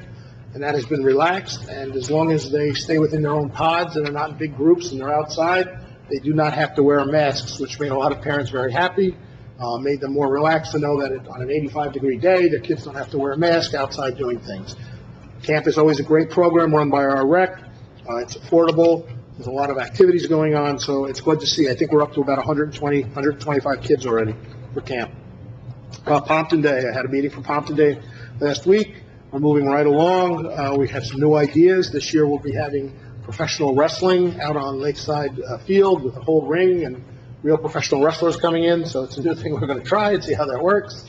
and that has been relaxed. And as long as they stay within their own pods and they're not in big groups and they're outside, they do not have to wear masks, which made a lot of parents very happy, made them more relaxed to know that on an 85-degree day, their kids don't have to wear a mask outside doing things. Camp is always a great program run by our rec. It's affordable. There's a lot of activities going on, so it's good to see. I think we're up to about 120, 125 kids already for camp. Pompton Day, I had a meeting for Pompton Day last week. We're moving right along. We have some new ideas. This year we'll be having professional wrestling out on Lakeside Field with a whole ring and real professional wrestlers coming in, so it's a new thing we're going to try and see how that works.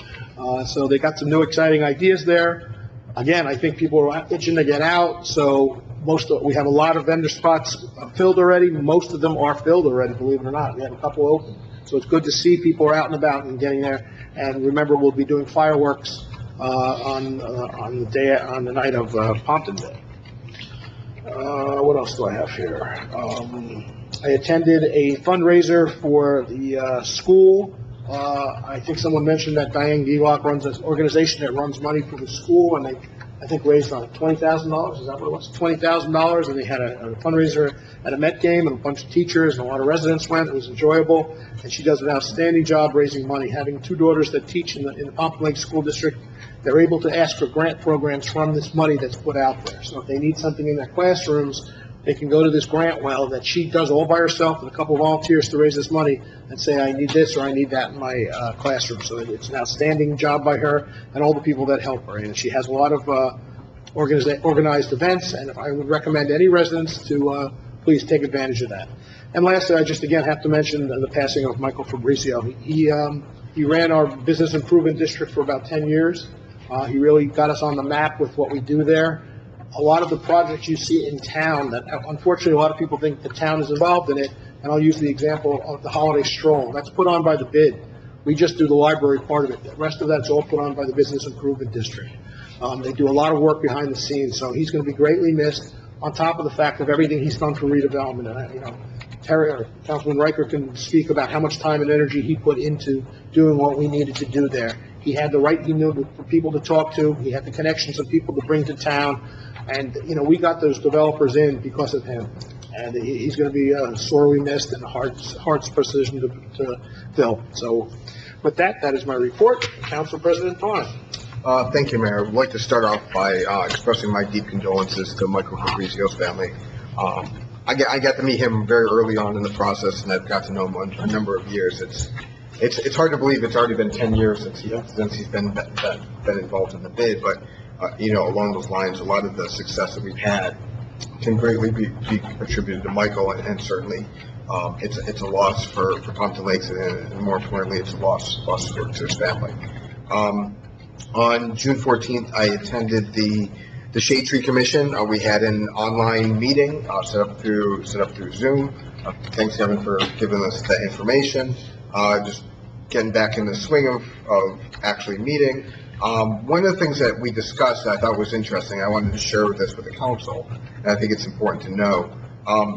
So they got some new exciting ideas there. Again, I think people are itching to get out, so we have a lot of vendor spots filled already. Most of them are filled already, believe it or not. We have a couple open. So it's good to see people are out and about and getting there. And remember, we'll be doing fireworks on the night of Pompton Day. What else do I have here? I attended a fundraiser for the school. I think someone mentioned that Diane Gielock runs an organization that runs money for the school, and they, I think, raised around $20,000. Is that what it was? $20,000, and they had a fundraiser at a Met game, and a bunch of teachers and a lot of residents went. It was enjoyable, and she does an outstanding job raising money. Having two daughters that teach in the Pompton Lake School District, they're able to ask for grant programs from this money that's put out there. So if they need something in their classrooms, they can go to this grant well that she does all by herself with a couple of volunteers to raise this money and say, I need this or I need that in my classroom. So it's an outstanding job by her and all the people that help her. And she has a lot of organized events, and I would recommend any residents to please take advantage of that. And lastly, I just again have to mention the passing of Michael Fabrizio. He ran our business improvement district for about 10 years. He really got us on the map with what we do there. A lot of the projects you see in town that, unfortunately, a lot of people think the town is involved in it, and I'll use the example of the holiday stroll. That's put on by the bid. We just do the library part of it. The rest of that's all put on by the business improvement district. They do a lot of work behind the scenes, so he's going to be greatly missed, on top of the fact of everything he's done for redevelopment. And, Terry or Councilman Riker can speak about how much time and energy he put into doing what we needed to do there. He had the right, he knew for people to talk to. He had the connections of people to bring to town. And, we got those developers in because of him. And he's going to be sorely missed and hard's precision to fill. So with that is my report. Council President Vaughn. Thank you, Mayor. I would like to start off by expressing my deep condolences to Michael Fabrizio's family. I got to meet him very early on in the process, and I've got to know him a number of years. It's hard to believe it's already been 10 years since he's been involved in the bid, but along those lines, a lot of the success that we've had can greatly be attributed to Michael, and certainly it's a loss for Pompton Lakes, and more importantly, it's a loss to his family. On June 14th, I attended the Shade Tree Commission. We had an online meeting set up through Zoom. Thanks, Kevin, for giving us that information. Just getting back in the swing of actually meeting. One of the things that we discussed that I thought was interesting, I wanted to share this with the council, and I think it's important to know.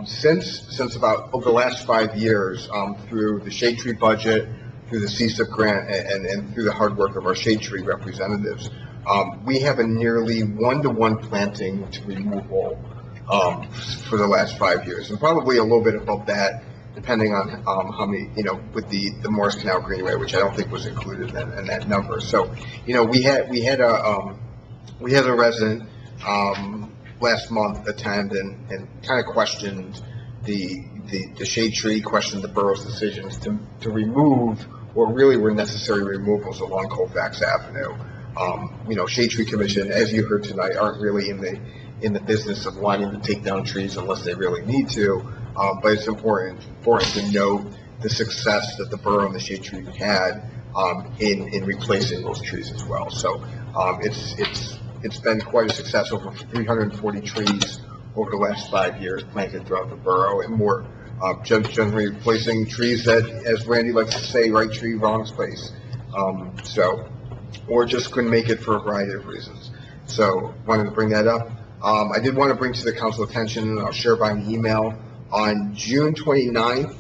Since about over the last 5 years, through the Shade Tree budget, through the CSIP grant, and through the hard work of our Shade Tree representatives, we have a nearly 1-to-1 planting to removal for the last 5 years, and probably a little bit above that, depending on, how many, with the Morris Canal Greenway, which I don't think was included in that number. So, we had a resident, last month attend and kind of questioned the shade tree, questioned the borough's decisions to remove what really were necessary removals along Colfax Avenue. Shade Tree Commission, as you heard tonight, aren't really in the business of wanting to take down trees unless they really need to. But it's important to note the success that the borough and the shade tree had in replacing those trees as well. So it's been quite a success. Over 340 trees over the last 5 years planted throughout the borough, and more generally replacing trees that, as Randy likes to say, right tree, wrong place. Or just couldn't make it for a variety of reasons. So wanted to bring that up. I did want to bring to the council attention, and I'll share by an email, on June 29th,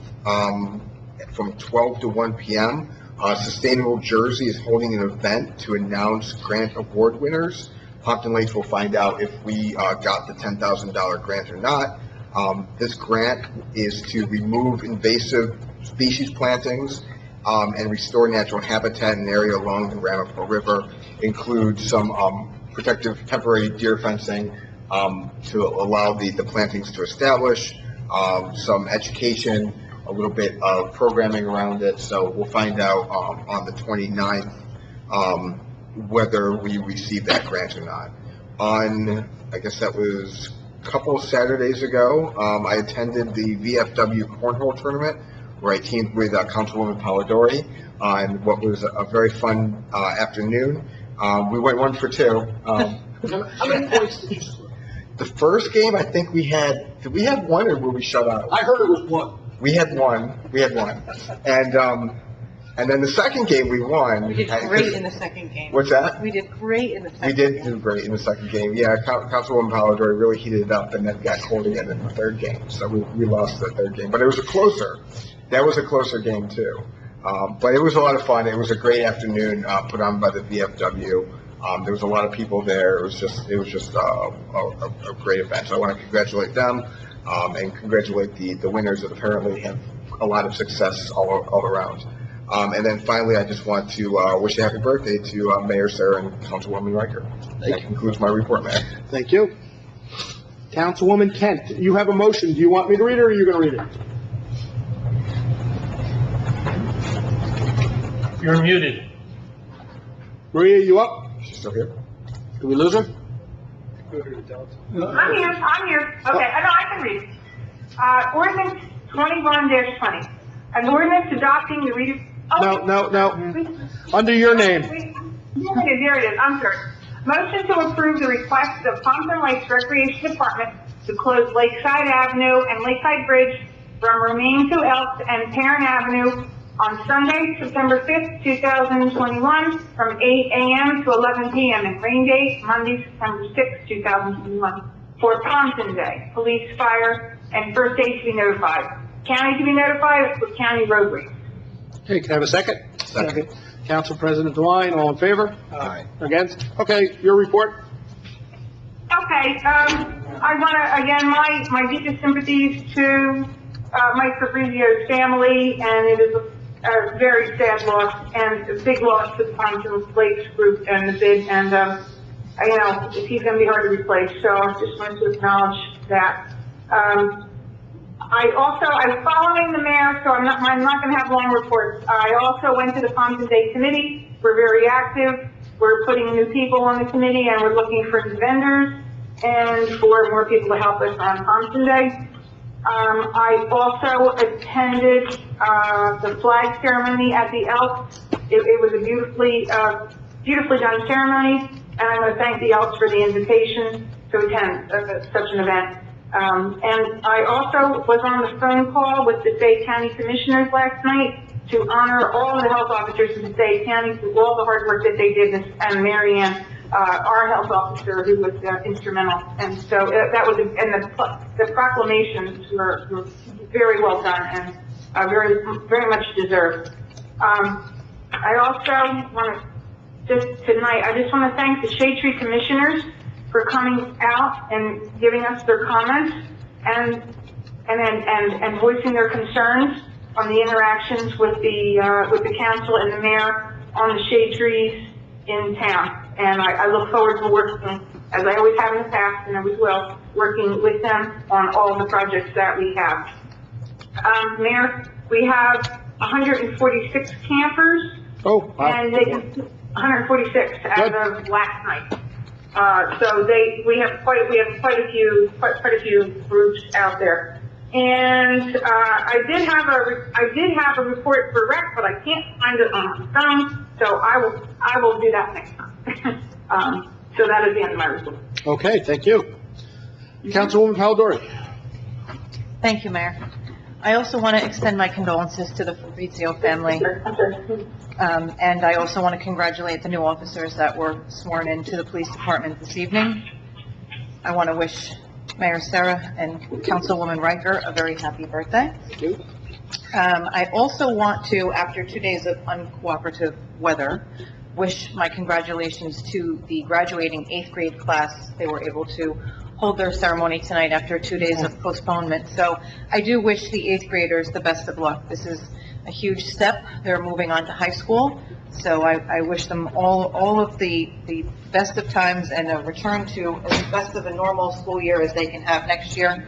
from 12 to 1 p.m., Sustainable Jersey is holding an event to announce grant award winners. Pompton Lakes will find out if we got the $10,000 grant or not. This grant is to remove invasive species plantings and restore natural habitat in an area along the Ramapo River. Includes some protective temporary deer fencing to allow the plantings to establish, some education, a little bit of programming around it. So we'll find out on the 29th whether we receive that grant or not. I guess that was a couple of Saturdays ago, I attended the VFW Cornhole Tournament, where I teamed with Councilwoman Polidori on what was a very fun afternoon. We went 1 for 2. How many points did you score? The first game, I think did we have 1 or were we shut out? I heard it was 1. We had one. And then the second game we won. We did great in the second game. What's that? We did great in the second We did do great in the second game. Yeah, Councilwoman Polidori really heated it up, and then got cold again in the third game. So we lost the third game, but it was that was a closer game too. But it was a lot of fun. It was a great afternoon put on by the VFW. There was a lot of people there. It was just a great event. So I want to congratulate them and congratulate the winners that apparently have a lot of success all around. And then finally, I just want to wish a happy birthday to Mayor Sarah and Councilwoman Riker. That concludes my report, Mayor. Thank you. Councilwoman Kent, you have a motion. Do you want me to read it, or are you going to read it? You're muted. Maria, you up? She's still here? Did we lose her? I'm here. Okay, I know, I can read. Ordinance 21-20. An ordinance adopting the No. Under your name. There it is, I'm sorry. Motion to approve the request of Pompton Lakes Recreation Department to close Lakeside Avenue and Lakeside Bridge from Romaine to Elks and Tarrant Avenue on Sunday, September 5th, 2021, from 8 a.m. to 11 p.m. and rain date, Monday, September 6th, 2021, for Pompton Day. Police, fire, and first aid to be notified. County to be notified with county roadways. Okay, can I have a second? Second. Council President DeWine, all in favor? Aye. Against? Okay, your report? Okay, I want to, again, my deepest sympathies to Mike Fabrizio's family, and it is a very sad loss and a big loss to the Pompton Lakes group and the bid, and, he's going to be hard to replace, so I just wanted to acknowledge that. I'm following the mayor, so I'm not going to have long reports. I also went to the Pompton Day Committee. We're very active. We're putting new people on the committee, and we're looking for new vendors and for more people to help us on Pompton Day. I also attended the flag ceremony at the Elks. It was a beautifully done ceremony, and I want to thank the Elks for the invitation to attend such an event. And I also was on the phone call with the State County Commissioners last night to honor all of the health officers in the State County for all the hard work that they did, and Mary Ann, our health officer, who was instrumental. And so that was, and the proclamations were very well done and very, very much deserved. I also want to, I just want to thank the Shade Tree Commissioners for coming out and giving us their comments and voicing their concerns on the interactions with the council and the mayor on the shade trees in town. And I look forward to working, as I always have in the past, and always will, working with them on all the projects that we have. Mayor, we have 146 campers, Oh, wow. and they 146 as of last night. So we have quite a few groups out there. And I did have a report for rec, but I can't find it on my phone, so I will do that next time. So that is the end of my report. Okay, thank you. Councilwoman Palladori. Thank you, Mayor. I also want to extend my condolences to the Fabrizio family. And I also want to congratulate the new officers that were sworn into the police department this evening. I want to wish Mayor Sarah and Councilwoman Riker a very happy birthday. I also want to, after 2 days of uncooperative weather, wish my congratulations to the graduating 8th grade class. They were able to hold their ceremony tonight after 2 days of postponement. So I do wish the 8th graders the best of luck. This is a huge step. They're moving on to high school. So I wish them all of the best of times and a return to as best of a normal school year as they can have next year.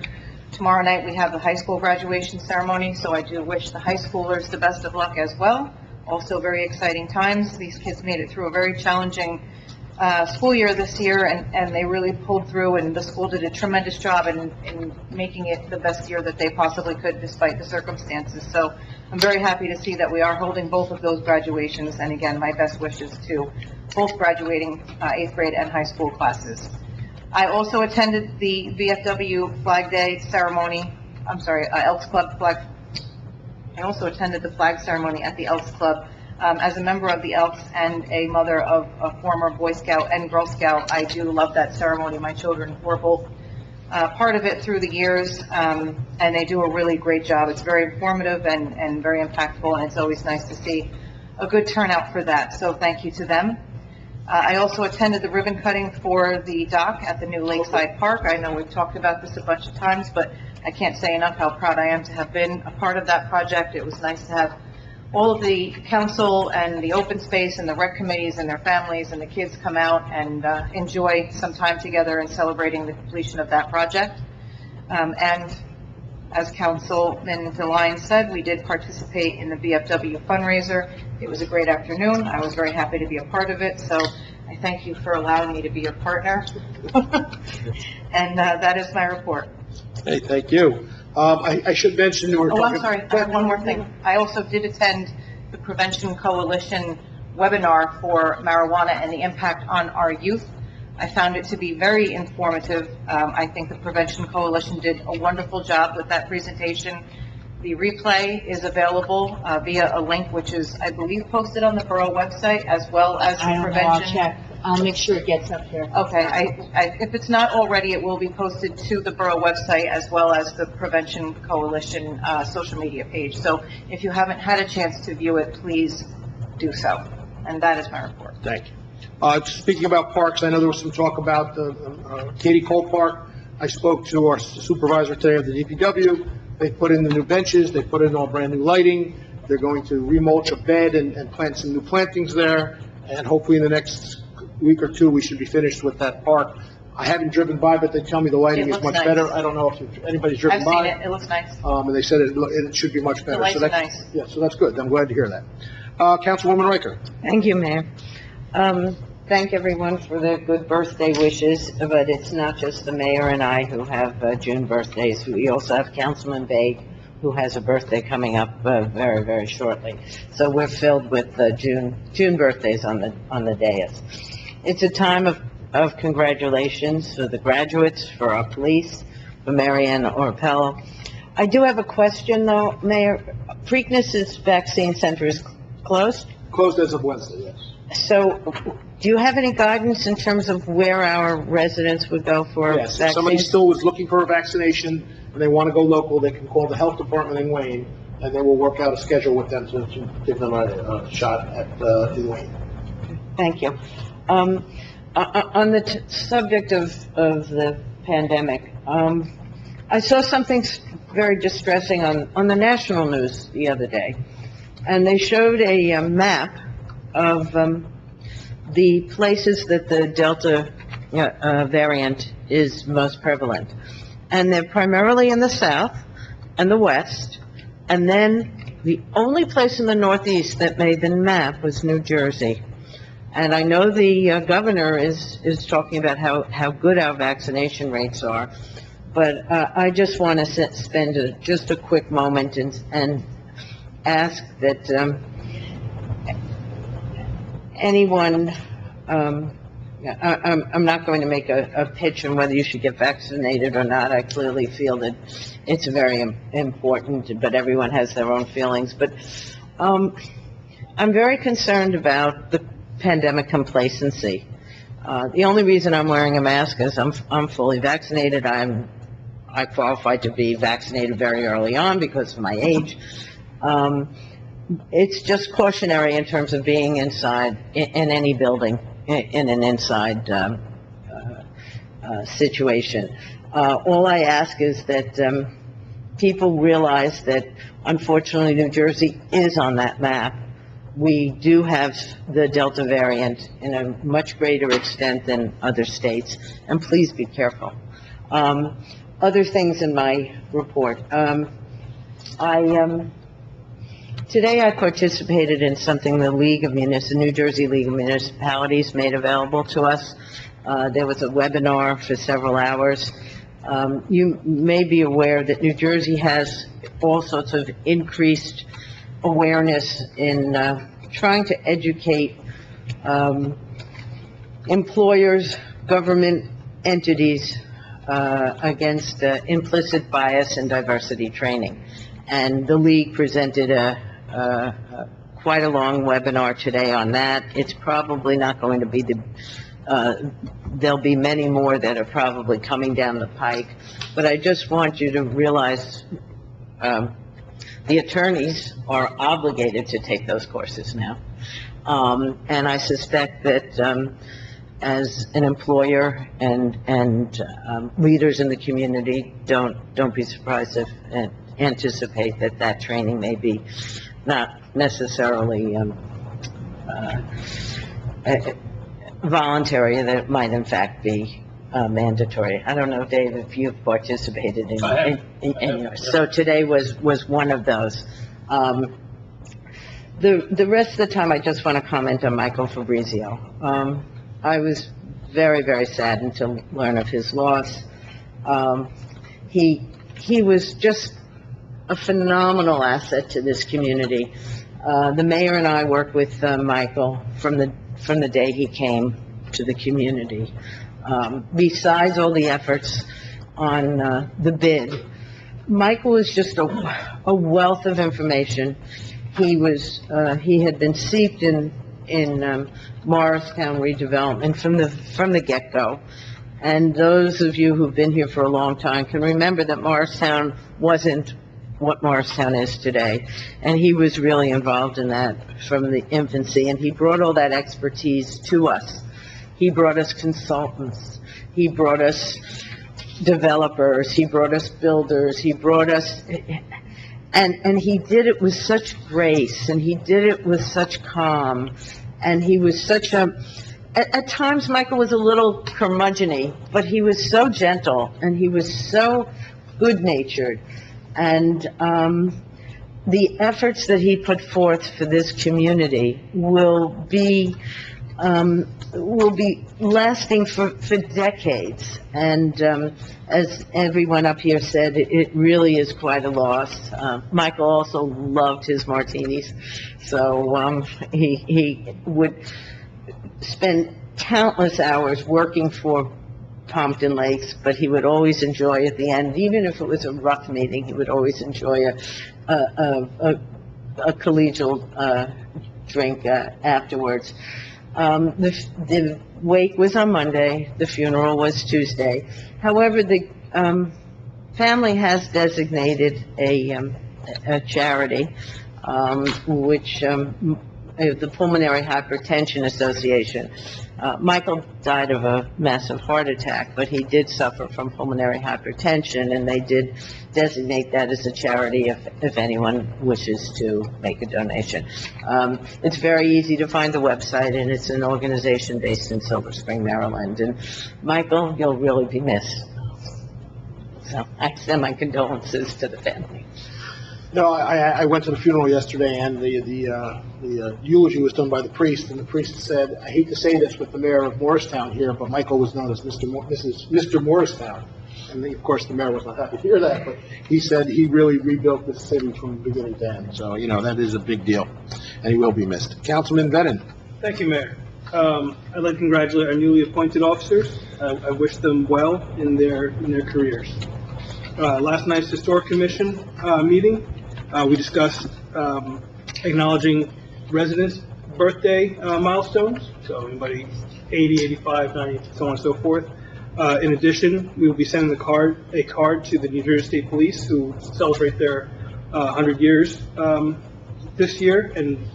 Tomorrow night we have the high school graduation ceremony, so I do wish the high schoolers the best of luck as well. Also very exciting times. These kids made it through a very challenging school year this year, and they really pulled through, and the school did a tremendous job in making it the best year that they possibly could despite the circumstances. So I'm very happy to see that we are holding both of those graduations, and again, my best wishes to both graduating 8th grade and high school classes. I also attended the VFW Flag Day ceremony, Elks Club flag. I also attended the flag ceremony at the Elks Club. As a member of the Elks and a mother of a former Boy Scout and Girl Scout, I do love that ceremony. My children were both part of it through the years, and they do a really great job. It's very informative and very impactful, and it's always nice to see a good turnout for that. So thank you to them. I also attended the ribbon cutting for the dock at the new Lakeside Park. I know we've talked about this a bunch of times, but I can't say enough how proud I am to have been a part of that project. It was nice to have all of the council and the open space and the rec committees and their families and the kids come out and enjoy some time together in celebrating the completion of that project. And as Councilman DeLine said, we did participate in the VFW fundraiser. It was a great afternoon. I was very happy to be a part of it, so I thank you for allowing me to be your partner. And that is my report. Hey, thank you. I should mention we were Oh, talking... I'm sorry, I have one more thing. I also did attend the Prevention Coalition webinar for marijuana and the impact on our youth. I found it to be very informative. I think the Prevention Coalition did a wonderful job with that presentation. The replay is available via a link which is, I believe, posted on the borough website, as well as the I don't know, prevention. I'll check. I'll make sure it gets up there. Okay, if it's not already, it will be posted to the borough website as well as the Prevention Coalition social media page. So if you haven't had a chance to view it, please do so. And that is my report. Thank you. Speaking about parks, I know there was some talk about Katie Cole Park. I spoke to our supervisor today of the DPW. They put in the new benches, they put in all brand new lighting. They're going to remulch a bed and plant some new plantings there. And hopefully in the next week or two, we should be finished with that park. I haven't driven by, but they tell me the lighting is much nice. better. I don't know if anybody's driven I've by. seen it, it looks nice. And they said it should be much better. The lights So are that's- nice. Yeah, so that's good. I'm glad to hear that. Councilwoman Riker. Thank you, Mayor. Thank everyone for their good birthday wishes, but it's not just the mayor and I who have June birthdays. We also have Councilman Baig, who has a birthday coming up very, very shortly. So we're filled with June birthdays on the dais. It's a time of congratulations for the graduates, for our police, for Marianne Orpel. I do have a question, though, Mayor. Preakness's vaccine center is closed? Closed as of Wednesday, yes. So, do you have any guidance in terms of where our residents would go for Yes, if somebody vaccines? still is looking for a vaccination and they want to go local, they can call the health department in Wayne, and they will work out a schedule with them to give them a shot at in Wayne. Thank you. On the subject of the pandemic, I saw something very distressing on the national news the other day, and they showed a map of the places that the Delta variant is most prevalent. And they're primarily in the south and the west, and then the only place in the northeast that made the map was New Jersey. And I know the governor is talking about how good our vaccination rates are, but I just want to spend just a quick moment and ask that anyone, I'm not going to make a pitch on whether you should get vaccinated or not. I clearly feel that it's very important, but everyone has their own feelings. But I'm very concerned about the pandemic complacency. The only reason I'm wearing a mask is I'm fully vaccinated. I qualified to be vaccinated very early on because of my age. It's just cautionary in terms of being inside in any building in an inside situation. All I ask is that people realize that unfortunately New Jersey is on that map. We do have the Delta variant in a much greater extent than other states, and please be careful. Other things in my report. Today I participated in something the New Jersey League of Municipalities made available to us. There was a webinar for several hours. You may be aware that New Jersey has all sorts of increased awareness in trying to educate employers, government entities against implicit bias and diversity training. And the league presented quite a long webinar today on that. It's probably not going to be there'll be many more that are probably coming down the pike. But I just want you to realize the attorneys are obligated to take those courses now. And I suspect that as an employer and leaders in the community, don't be surprised if anticipate that training may be not necessarily voluntary, that it might in fact be mandatory. I don't know, Dave, if you've participated in yours. So today was one of those. The rest of the time, I just want to comment on Michael Fabrizio. I was very, very saddened to learn of his loss. He was just a phenomenal asset to this community. The mayor and I worked with Michael from the day he came to the community. Besides all the efforts on the bid, Michael was just a wealth of information. He had been steeped in Morristown redevelopment from the get-go. And those of you who've been here for a long time can remember that Morristown wasn't what Morristown is today. And he was really involved in that from the infancy, and he brought all that expertise to us. He brought us consultants, he brought us developers, he brought us builders, he brought us, and he did it with such grace, and he did it with such calm, and he was such at times Michael was a little curmudgeon-y, but he was so gentle, and he was so good-natured. And the efforts that he put forth for this community will be lasting for decades. And as everyone up here said, it really is quite a loss. Michael also loved his martinis, so he would spend countless hours working for Pompton Lakes, but he would always enjoy at the end, even if it was a rough meeting, he would always enjoy a collegial drink afterwards. The wake was on Monday, the funeral was Tuesday. However, the family has designated a charity, which the Pulmonary Hypertension Association. Michael died of a massive heart attack, but he did suffer from pulmonary hypertension, and they did designate that as a charity if anyone wishes to make a donation. It's very easy to find the website, and it's an organization based in Silver Spring, Maryland. And Michael, you'll really be missed. So I extend my condolences to the family. No, I went to the funeral yesterday, and the eulogy was done by the priest, and the priest said, I hate to say this with the mayor of Morristown here, but Michael was known as Mr. Morristown. And of course, the mayor was not happy to hear that, but he said he really rebuilt the city from beginning to end. So, that is a big deal, and he will be missed. Councilman Vennon. Thank you, Mayor. I'd like to congratulate our newly appointed officers. I wish them well in their careers. Last night's Historic Commission meeting, we discussed acknowledging residents' birthday milestones, so anybody 80, 85, 90, so on and so forth. In addition, we will be sending a card to the New Jersey State Police, who celebrate their 100 years this year, and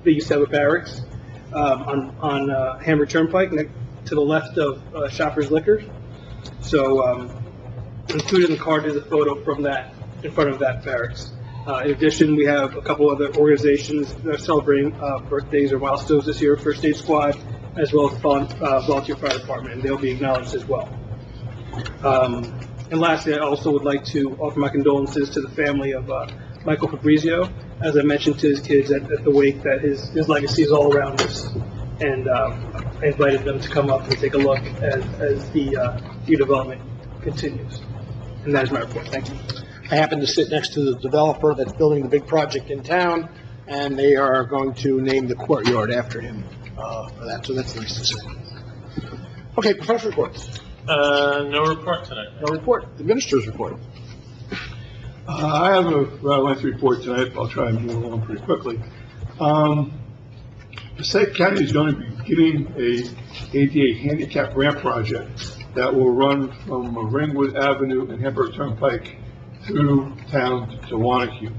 they used to have a barracks on Hamburg Turnpike, to the left of Shoppers Liquors. So included in the card is a photo from that, in front of that barracks. In addition, we have a couple other organizations that are celebrating birthdays or milestones this year, First Aid Squad, as well as Volunteer Fire Department, and they'll be acknowledged as well. And lastly, I also would like to offer my condolences to the family of Michael Fabrizio. As I mentioned to his kids at the wake, that his legacy is all around us, and I invited them to come up and take a look as the redevelopment continues. And that is my report. Thank you. I happen to sit next to the developer that's building the big project in town, and they are going to name the courtyard after him for that, so that's nice to see. Okay, professional reports. No report tonight. No report. The minister's report. I have a rather lengthy report tonight. I'll try and move along pretty quickly. Passaic County is going to be beginning a ADA handicap ramp project that will run from Ringwood Avenue and Hamburg Turnpike through town to Wanacue.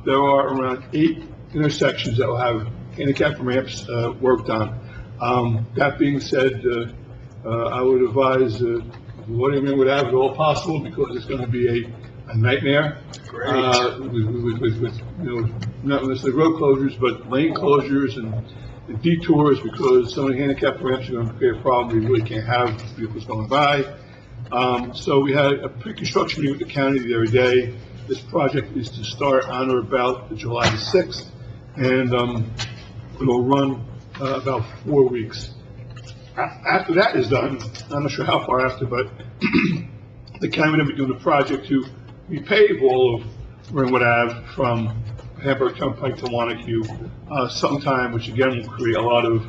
There are around 8 intersections that will have handicap ramps worked on. That being said, I would advise avoiding Ringwood Avenue all possible, because it's going to be a nightmare. Great. With not necessarily road closures, but lane closures and detours, because some of the handicap ramps are going to create a problem. We really can't have vehicles going by. So we had a pre-construction meeting with the county the other day. This project is to start on or about July 6th, and it will run about 4 weeks. After that is done, I'm not sure how far after, but the county will be doing a project to repave all of Ringwood Ave from Hamburg Turnpike to Wanacue sometime, which again will create a lot of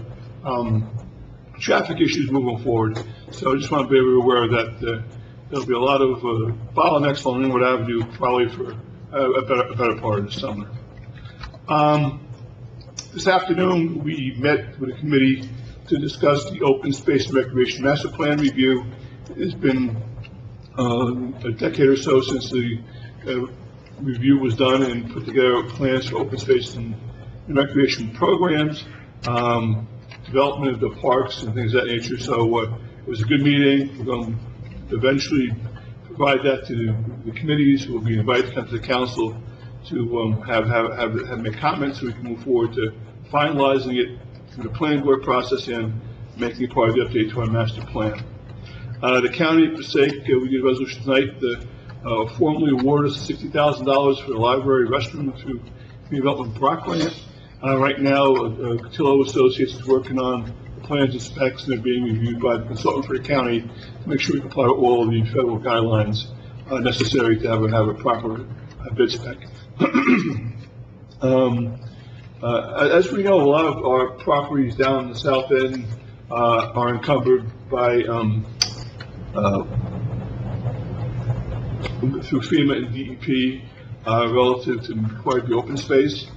traffic issues moving forward. So I just want to be aware that there'll be a lot of bottlenecks on Ringwood Avenue probably for a better part of the summer. This afternoon, we met with a committee to discuss the open space and recreation master plan review. It's been a decade or so since the review was done and put together plans for open space and recreation programs, development of the parks and things of that nature. So it was a good meeting. We're going to eventually provide that to the committees who will be invited to come to the council to have make comments, so we can move forward to finalizing it through the planning board process and making it part of the update to our master plan. The county of Passaic, we did a resolution tonight that formally awarded us $60,000 for the library restroom through the development block grant. Right now, Cotillo Associates is working on the plans and specs, and they're being reviewed by the consultant for the county to make sure we comply with all of the federal guidelines necessary to have a proper bid spec. As we know, a lot of our properties down in the south end are encumbered by through FEMA and DEP relative to required to be open space,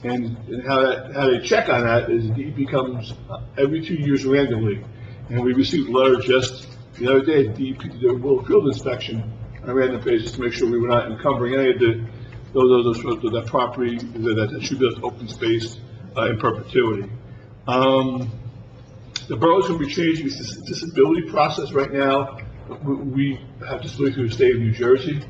and how they check on that is the DEP comes every 2 years randomly, and we received a letter just the other day. The DEP did a world field inspection on a random basis to make sure we were not encumbering any of that property that should be open space in perpetuity. The borough's going to be changing its disability process right now. We have disability through the state of New Jersey.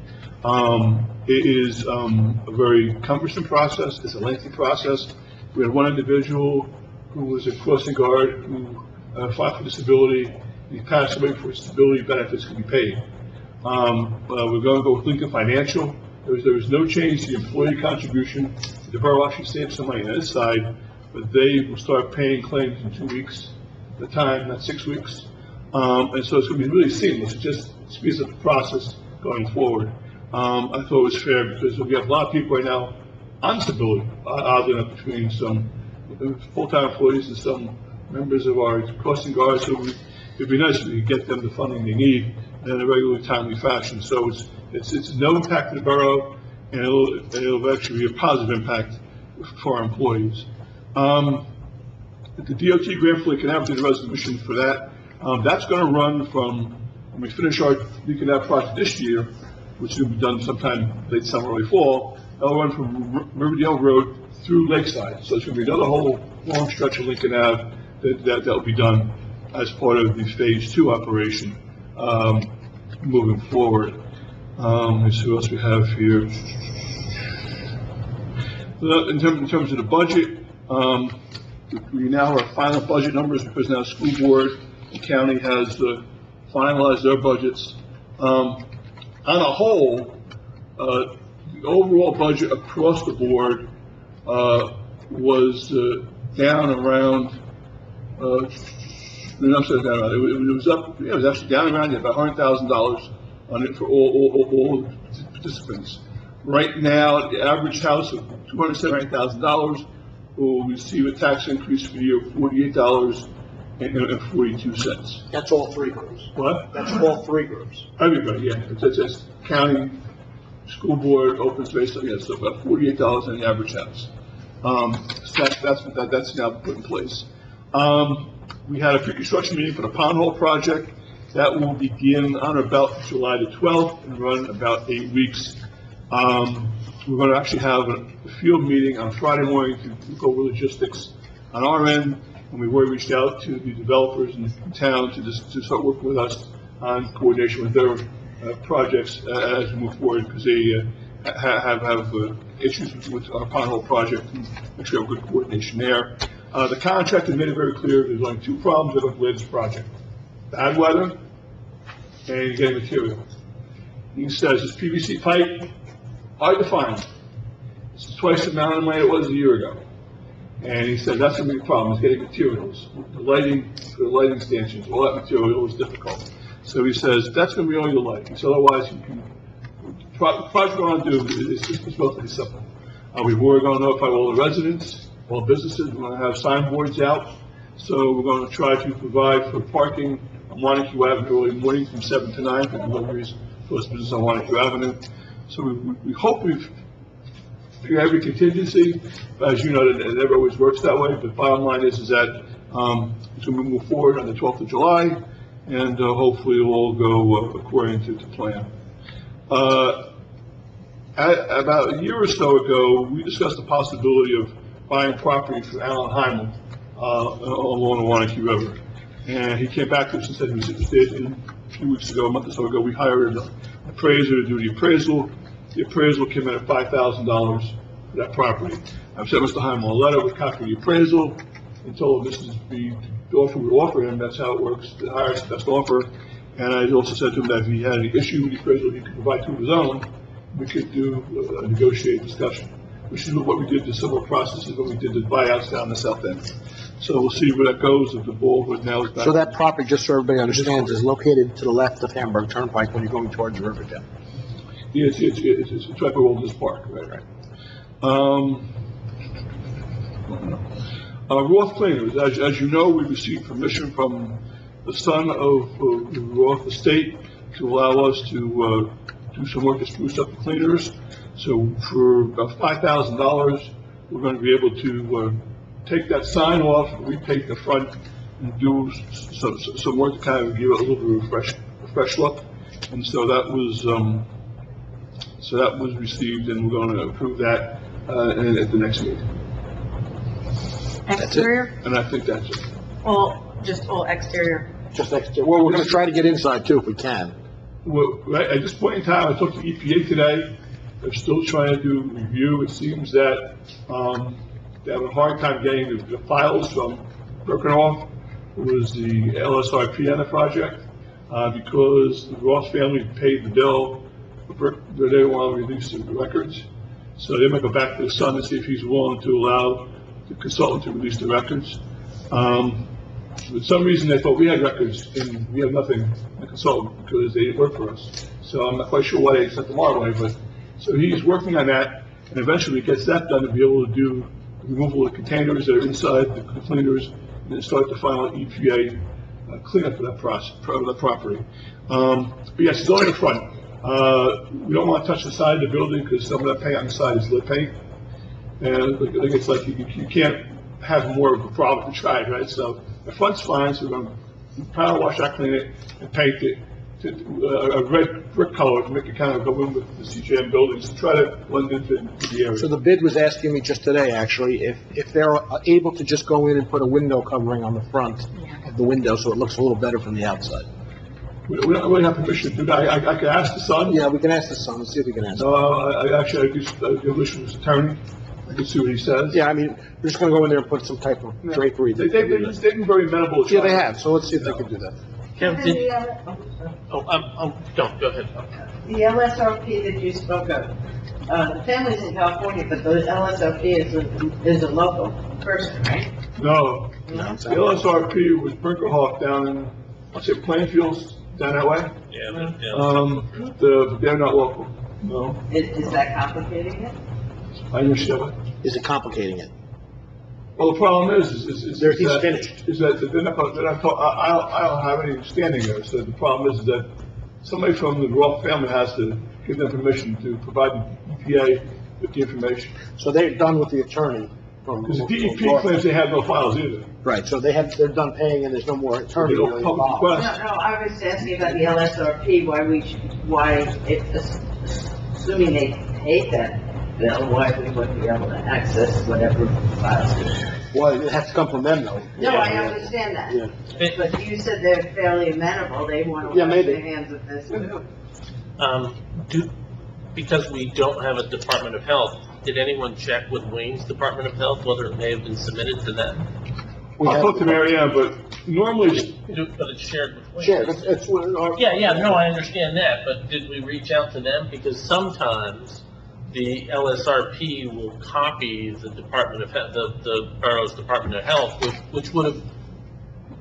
It is a very cumbersome process. It's a lengthy process. We had one individual who was a crossing guard who filed for disability. He passed away before disability benefits could be paid. We're going to go with Lincoln Financial. There was no change to the employee contribution. The borough actually saved some money on its side, but they will start paying claims in 2 weeks at a time, not 6 weeks. And so it's going to be really seamless. It just speeds up the process going forward. I thought it was fair because we have a lot of people right now on disability, oddly enough, between some full-time employees and some members of our crossing guards. So it'd be nice if we could get them the funding they need in a regular, timely fashion. So it's no impact to the borough, and it'll actually be a positive impact for our employees. The DOT grant for Lincoln Ave, the resolution for that, that's going to run from when we finish our Lincoln Ave project this year, which will be done sometime late summer, early fall. That'll run from Riverdale Road through Lakeside. So it's going to be another whole long stretch of Lincoln Ave that'll be done as part of the Phase 2 operation moving forward. Let's see what else we have here. In terms of the budget, we now have our final budget numbers because now the school board and county has finalized their budgets. On a whole, the overall budget across the board was down around. It was up. Yeah, it was actually down around about $100,000 on it for all participants. Right now, the average house of $279,000 will receive a tax increase for the year of $48.42. That's all three groups. What? That's all three groups. Everybody, yeah. It's county, school board, open space, so yeah, so about $48 on the average house. So that's now put in place. We had a pre-construction meeting for the pond hole project. That will begin on or about July the 12th and run about 8 weeks. We're going to actually have a field meeting on Friday morning to go over logistics on our end, and we've already reached out to the developers in town to start working with us on coordination with their projects as we move forward, because they have issues with our pond hole project, and make sure we have good coordination there. The contractor made it very clear there's only two problems that have led this project: bad weather and getting material. He says this PVC pipe, hard to find. It's twice the amount of money it was a year ago. And he said that's a big problem, is getting materials. The lighting stanchions, all that material is difficult. So he says that's going to be only the lighting. So otherwise, the project we're going to do is relatively simple. We've already going to notify all the residents, all businesses. We're going to have signboards out. So we're going to try to provide for parking on Wanacue Avenue early morning from 7 to 9 for deliveries for those businesses on Wanacue Avenue. So we hope we've figured every contingency. As you know, it never always works that way. But bottom line is that it's going to move forward on the 12th of July, and hopefully it'll all go according to plan. About a year or so ago, we discussed the possibility of buying property for Alan Heimel along the Wanacue River. And he came back to us and said he was interested. And a few weeks ago, a month or so ago, we hired an appraiser to do the appraisal. The appraisal came in at $5,000 for that property. I've sent Mr. Heimel a letter with a copy of the appraisal and told him this is the offer we offer him. That's how it works. The highest, best offer. And I also said to him that if he had any issue with the appraisal, he could provide to his own. We could do a negotiated discussion, which is what we did the similar processes when we did the buyouts down the south end. So we'll see where that goes. If the ball now is back. So that property, just so everybody understands, is located to the left of Hamburg Turnpike when you're going towards Riverdale. Yeah, it's right by Wilderness Park, right. Roth Cleaners, as you know, we received permission from the son of Roth Estate to allow us to do some work to spruce up the cleaners. So for about $5,000, we're going to be able to take that sign off, repaint the front, and do some work to kind of give it a little bit of a fresh look. And so that was received, and we're going to approve that at the next meeting. Exterior? And I think that's it. Just all exterior? Just exterior. Well, we're gonna try to get inside too if we can. Well, right, at this point in time, I talked to EPA today. They're still trying to do review. It seems that, they have a hard time getting the files from Birkenhoff, who was the LSRP on the project, because the Ross family paid the bill, but they didn't want to release the records. So they might go back to the son and see if he's willing to allow the consultant to release the records. For some reason, they thought we had records, and we have nothing in the consultant, because they didn't work for us. So I'm not quite sure why they sent them our way, but, so he's working on that, and eventually gets that done to be able to do the removal of the containers that are inside the cleaners, and then start the final EPA cleanup for that property. But yes, it's all in the front. We don't want to touch the side of the building, because some of that paint on the side is lit paint. And I think it's like you can't have more of a problem to try, right? So the front's fine, so we're going to power wash that, clean it, and paint it to a red brick color to make it kind of go in with the CJM buildings, and try to blend into the area. So the bid was asking me just today, actually, if they're able to just go in and put a window covering on the front of the window so it looks a little better from the outside. We don't really have permission to do that. I can ask the son. Yeah, we can ask the son, see if we can ask. I do wish his attorney. I can see what he says. Yeah, I mean, we're just gonna go in there and put some type of drapery. They've been very amenable. Yeah, they have, so let's see if they can do that. Kevin, go ahead. The LSRP that you spoke of, the family's in California, but the LSRP is a local person, right? No. The LSRP was Brinkerhoff down in, I'll say Plainfield, down that way. Yeah. They're not local, no. Is that complicating it? I understand that. Is it complicating it? Well, the problem is He's that, finished. is that they're not, I don't have any standing there. So the problem is that somebody from the Roth family has to give them permission to provide the EPA with the information. So they're done with the attorney from. Because the DEP claims they have no files either. Right, so they're done paying and there's no more attorney They don't really public involved. request. No, I was asking about the LSRP, assuming they paid that bill, why we wouldn't be able to access whatever files. Well, it has to come from them though. No, I understand that. Yeah. But you said they're fairly amenable, they want to Yeah, wash maybe. their hands of this too. Because we don't have a Department of Health, did anyone check with Wayne's Department of Health whether it may have been submitted to them? I talked to Mary Ann, but normally, But it's shared with Wayne. Sure, it's Yeah, no, I understand that, but did we reach out to them? Because sometimes the LSRP will copy the Department of Health, the borough's Department of Health, which would have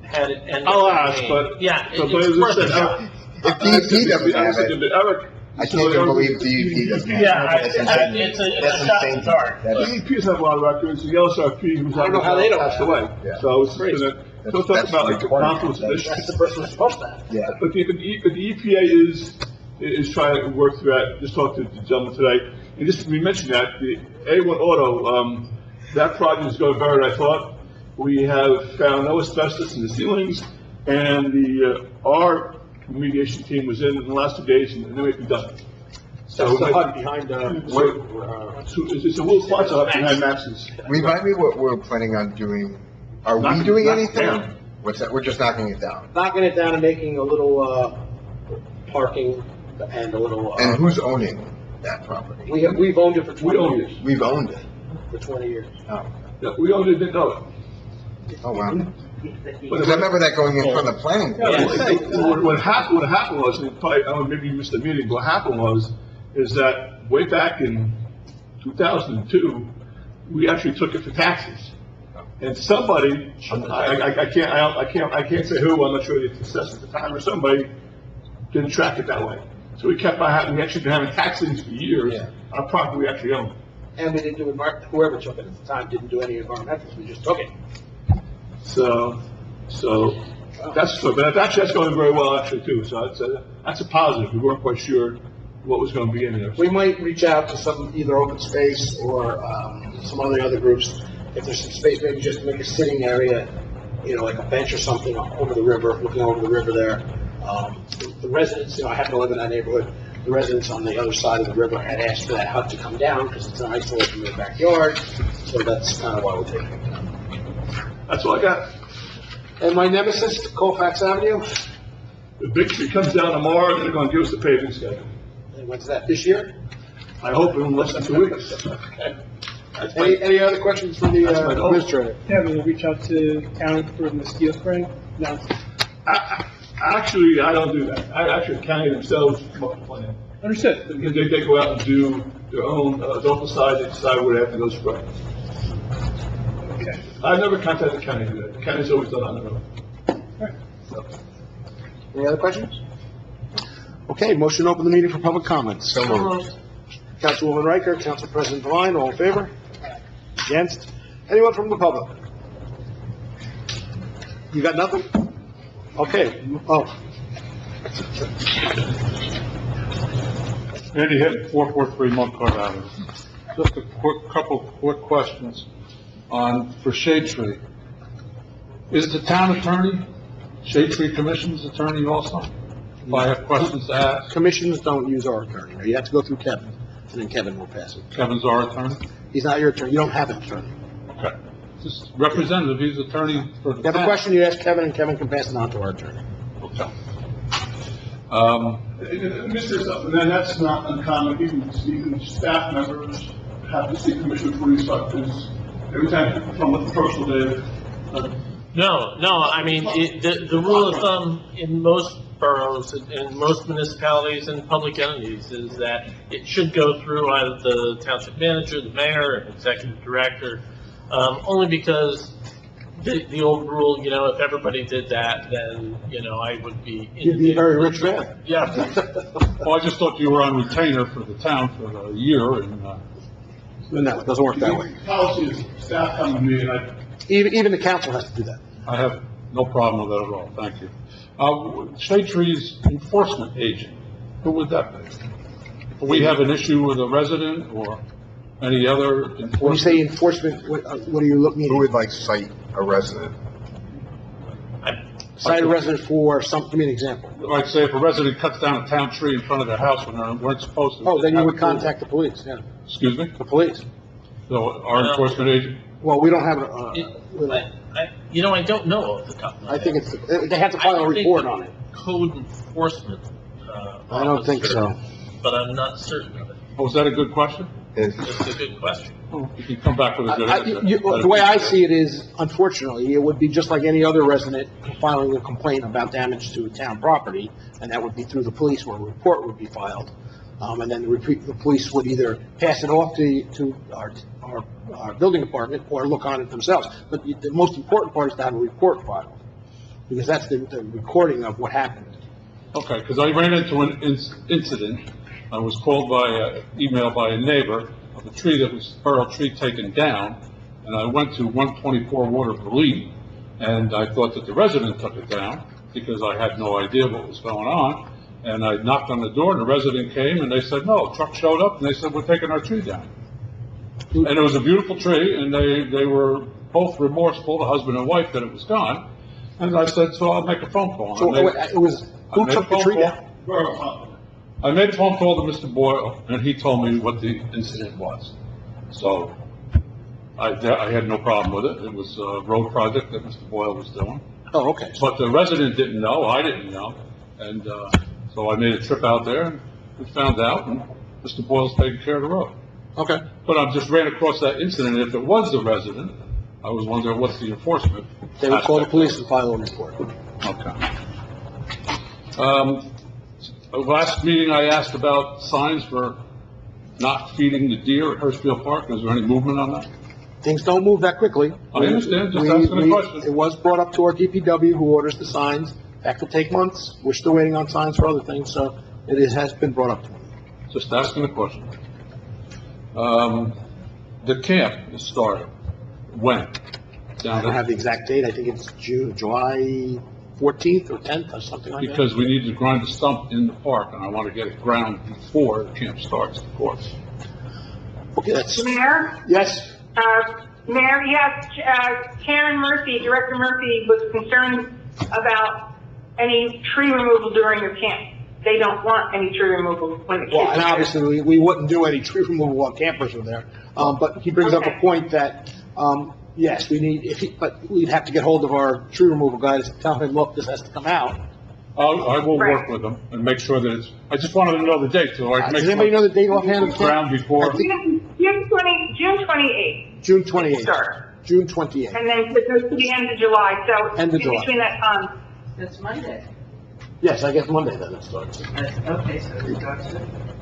had it end up. I'll ask, Wayne. but. Yeah, but it's as I worth said, a shot. If DEP doesn't have it, Eric. I can't even believe DEP doesn't have it. Yeah, That's it's insane. a That's shot in insane. the dark. That but- is- DEP's have a lot of records, the LSRP, who's I don't know how they don't passed have away. Yeah. So I was just gonna, don't talk That's about like the 20. conflicts of That's interest. the person who's supposed to have. Yeah. But the EPA is trying to work through that, just talked to the gentleman today, and just, we mentioned that, the A1 Auto, that project is going better than I thought. We have found no asbestos in the ceilings, and our remediation team was in the last 2 days, and they may be done. So, That's the hut behind, it's a little spot up behind Max's. Remind me what we're planning on doing. Are we Knocking- doing knocking anything? down. What's that? We're just knocking it down. knocking it down and making a little, parking and a little, And who's owning that property? we've owned it for We 20 own years. it. We've owned it. For 20 years. Oh, Yeah, we only didn't know it. oh wow. But Because I remember that going in from the planning board. What happened was, and probably, I don't know, maybe you missed the meeting, but what happened is that way back in 2002, we actually took it for taxes. And somebody, I can't say who, I'm not sure the success at the time, or somebody didn't track it that way. So we actually been having tax liens for years, Yeah. on property we actually own. And we didn't do, whoever took it at the time didn't do any environmentals, we just took it. So that's going very well actually too, so that's a positive, we weren't quite sure what was gonna be in there. We might reach out to some, either open space or, some other groups, if there's some space, maybe just make a sitting area, like a bench or something over the river, looking over the river there. The residents, I happen to live in that neighborhood, the residents on the other side of the river had asked for that hut to come down, because it's nice away from their backyard, so that's kind of why we're taking it down. That's all I got. And my nemesis, Colfax Avenue, The big tree comes down tomorrow, they're gonna give us the paving schedule. and when's that, this year? I hope in less than 2 weeks. Any other questions from the That's my hope. administrator? Kevin, will reach out to town for mosquito spraying? No. Actually, I don't do that. Actually, the county themselves come up with a plan. Understood. Because they go out and do their own, don't decide, they decide where they have to go spray. Okay. I've never contacted the county to do that. The county's always done on their own. So. Any other questions? Okay, motion to open the meeting for public comments. So moved. Councilwoman Riker, Council President Devine, all in favor? Against? Anyone from the public? You got nothing? Okay, Andy Hit, 443 Mudcart Avenue. Just a couple quick questions for Shade Tree. Is the town attorney, Shade Tree Commission's attorney also? If I have questions to ask, commissions don't use our attorney. You have to go through Kevin, and then Kevin will pass it. Kevin's our attorney? He's not your attorney. You don't have an attorney. Okay. Just representative, he's attorney for the If you have a town. question, you ask Kevin, and Kevin can pass it on to our attorney. Okay. Mr. Something, and that's not uncommon, even staff members have to see Commissioner before you start, because every time people come with a personal day, No, I mean, the rule of thumb in most boroughs, in most municipalities and public entities is that it should go through either the township manager, the mayor, and executive director, only because the old rule, if everybody did that, then, I would be. You'd be a very rich man. Yeah. Well, I just thought you were on retainer for the town for a year, and, No, it doesn't work that way. the policy is staff come to me, and I Even the council has to do that. I have no problem with that at all, thank you. Shade Tree's enforcement agent, who would that be? Do we have an issue with a resident or any other When you enforcement? say enforcement, what are you looking Who at? would like cite a resident? Cite a resident for some, give me an example. Like, say, if a resident cuts down a town tree in front of their house when they weren't supposed to. Oh, then you would contact the police, yeah. Excuse me? The police. So, our enforcement agent? Well, we don't have, I don't know off the top of my I head. think they have to file a report on it. Code enforcement. I don't think so. But I'm not certain of it. Oh, is that a good question? It's a good question. Oh, you can come back with a good answer. The way I see it is, unfortunately, it would be just like any other resident filing a complaint about damage to a town property, and that would be through the police where a report would be filed. And then the police would either pass it off to our building department or look on it themselves. But the most important part is to have a report filed, because that's the recording of what happened. Okay, because I ran into an incident. I was called email by a neighbor of a tree that was borough tree taken down, and I went to 124 Water Relief, and I thought that the resident took it down because I had no idea what was going on. And I knocked on the door, and the resident came, and they said, no, a truck showed up, and they said, we're taking our tree down. And it was a beautiful tree, and they were both remorseful, the husband and wife, that it was gone. And I said, so I'll make a phone call. So who took the tree down? I made a phone call to Mr. Boyle, and he told me what the incident was. So I had no problem with it. It was a road project that Mr. Boyle was doing. Oh, okay. But the resident didn't know, I didn't know. And so I made a trip out there, and we found out, and Mr. Boyle's taking care of the road. Okay. But I just ran across that incident. If it was the resident, I was wondering what's the enforcement? They would call the aspect. police and file a report. Okay. Last meeting, I asked about signs for not feeding the deer at Hurstfield Park. Is there any movement on that? Things don't move that quickly. I understand, just asking a question. It was brought up to our DPW, who orders the signs. That could take months. We're still waiting on signs for other things, so has been brought up to them. Just asking a question. The camp is starting. When? I don't have the exact date. I think it's July 14th or 10th or something like that. Because we need to grind a stump in the park, and I want to get it ground before the camp starts, of course. Okay, that's, Mayor? yes, Mayor, yes, Karen Murphy, Director Murphy was concerned about any tree removal during the camp. They don't want any tree removal when the kids well, and are there. obviously, we wouldn't do any tree removal while campers are there. But he brings up a point that, Yes, we need, but we'd have to get hold of our tree removal guys, tell him, look, this has to come out. I will work with them and make sure that it's, I just wanted to know the date, so I can make Does anybody know the date offhand? ground before. June 28th. June 28th. Start. June 28th. And then it goes to the end of July, so End of in July. between that time. That's Monday. Yes, I guess Monday then it starts. Okay, so it starts.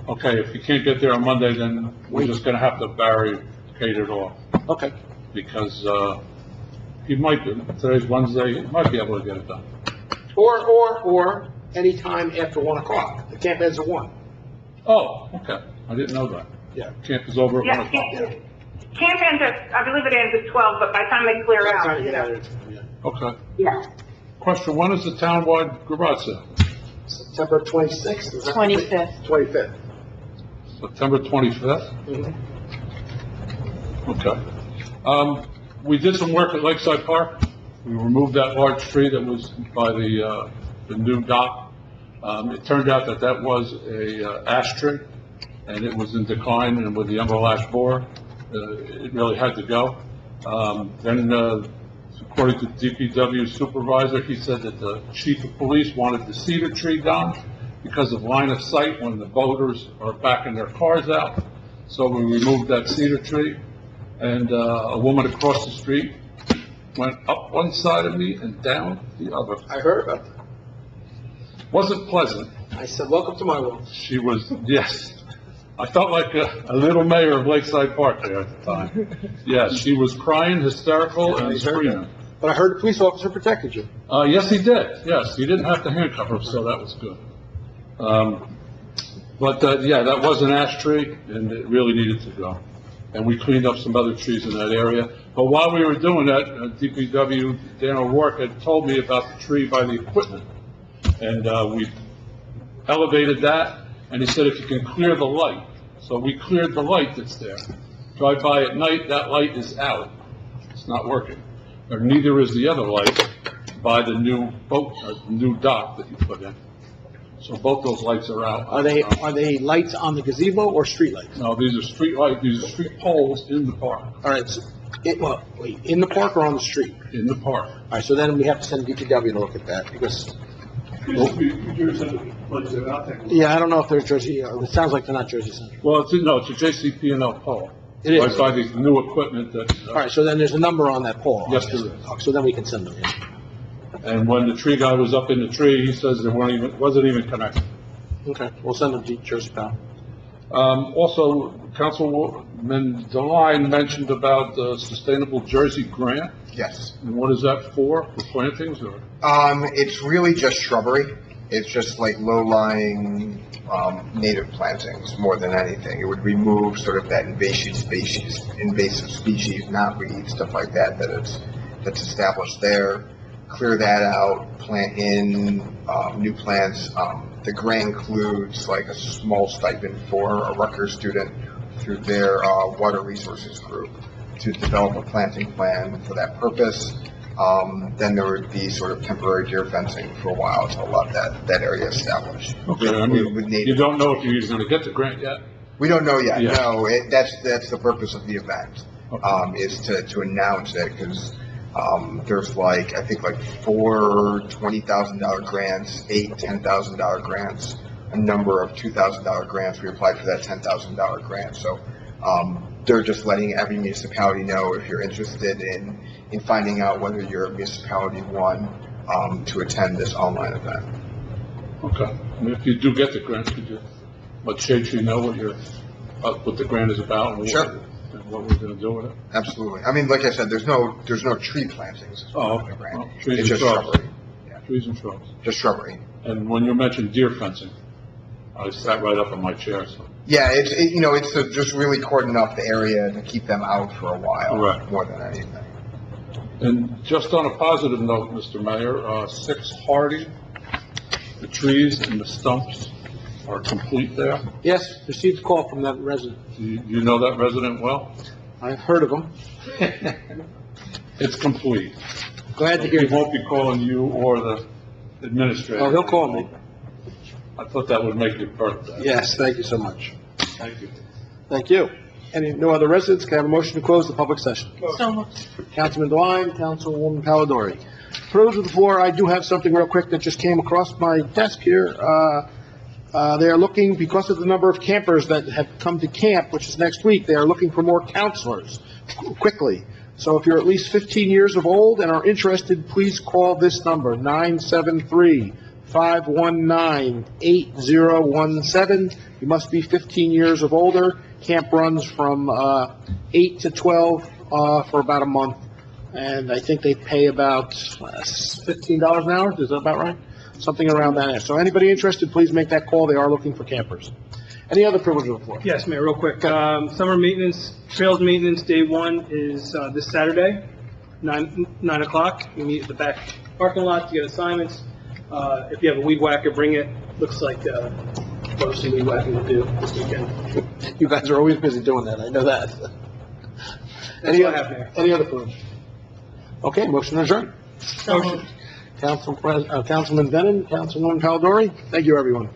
Okay, if you can't get there on Monday, then we're just gonna have to barricade it off, Okay. because, he might, today's Wednesday, he might be able to get it done. Or anytime after 1 o'clock. The camp ends at 1. Oh, okay, I didn't know that. Yeah. Camp is over at Yeah, 1 o'clock. camp ends at, I believe it ends at 12, but by the time they clear out. Trying to get out of there, yeah. Okay. Yeah. Question, when is the townwide garage sale? September 26th? is that- 25th. 25th. September 25th? Mhm. Okay. We did some work at Lakeside Park. We removed that large tree that was by the new dock. It turned out that that was a ash tree, and it was in decline, and with the emerald ash borer, it really had to go. Then, according to DPW supervisor, he said that the chief of police wanted the cedar tree down because of line of sight when the boaters are backing their cars out. So we removed that cedar tree, and a woman across the street went up one side of me and down the other. I heard about that. Wasn't pleasant. I said, welcome to my world. She was, yes. I felt like a little mayor of Lakeside Park there at the time. Yes, she was crying, hysterical, and screaming. But I heard the police officer protected you. Yes, he did. Yes, he didn't have to handcuff her, so that was good. Yeah, that was an ash tree, and it really needed to go. And we cleaned up some other trees in that area. But while we were doing that, DPW, Dan O'Rourke had told me about the tree by the equipment. And we elevated that, and he said if you can clear the light. So we cleared the light that's there. Drive by at night, that light is out. It's not working. Or neither is the other light by the new boat, new dock that you put in. So both those lights are out. Are they lights on the gazebo or street lights? No, these are street lights, these are street poles in the park, All right, wait, in the park or on the street? in the park. All right, so then we have to send DPW to look at that, because, yeah, I don't know if they're Jersey, it sounds like they're not Jersey Central. Well, it's a JCP&L pole. It is. Right by the new equipment that, All right, so then there's a number on that pole. Yes, there is. So then we can send them in. and when the tree guy was up in the tree, he says there wasn't even connected. Okay, we'll send them to Jersey Power. Also, Councilman Deline mentioned about the Sustainable Jersey Grant, Yes. and what is that for plantings, or? It's really just shrubbery. It's just like low-lying, native plantings more than anything. It would remove sort of that invasive species, knotweed, stuff like that, that's established there. Clear that out, plant in, new plants. The grant includes like a small stipend for a Rutgers student through their, water resources group to develop a planting plan for that purpose. Then there would be sort of temporary deer fencing for a while to allow that area established. Okay, I mean, you don't know if you're even gonna get the grant yet? We don't know yet, Yeah. no, that's the purpose of the event, is to announce it, because, there's like, I think like 4 $20,000 grants, 8 $10,000 grants, a number of $2,000 grants. We applied for that $10,000 grant, so, they're just letting every municipality know if you're interested in finding out whether your municipality won, to attend this online event. Okay, and if you do get the grant, could you let Shade Tree know what the grant is about? And Sure. And what we're gonna do with it? Absolutely. I mean, like I said, there's no tree plantings. Oh, okay. The grant. Well, trees It's and just shrubs. shrubbery, Trees and shrubs. just shrubbery. And when you mentioned deer fencing, I sat right up in my chair, so. Yeah, it's to just really cordon up the area to keep them out for a while, Right. more than anything. And just on a positive note, Mr. Mayor, 6 Hardy, the trees and the stumps are complete there. Yes, received a call from that resident. You know that resident well? I've heard of them. It's complete. Glad to hear He you. won't be calling you or the administrator. Oh, he'll call me. I thought that would make your birthday. Yes, thank you so much. Thank you. Thank you. Any, no other residents, can I have a motion to close the public session? So moved. Councilman Devine, Councilwoman Palladori. Privilege of the floor, I do have something real quick that just came across my desk here. They are looking, because of the number of campers that have come to camp, which is next week, they are looking for more counselors quickly. So if you're at least 15 years of old and are interested, please call this number, 973-519-8017. You must be 15 years of older. Camp runs from 8 to 12 for about a month, and I think they pay about $15 an hour. Is that about right? Something around that. So anybody interested, please make that call. They are looking for campers. Any other privilege of the floor? Yes, Mayor, real quick. Summer maintenance, trails maintenance, day one is this Saturday, 9 o'clock. We meet at the back parking lot to get assignments. If you have a weed whacker, bring it. Looks like most of the weed whacking to do this weekend. You guys are always busy doing that, I know that. That's all I have, Mayor. Any other privilege? Okay, motion adjourned. Motion. Councilman Denon, Councilwoman Palladori, thank you, everyone.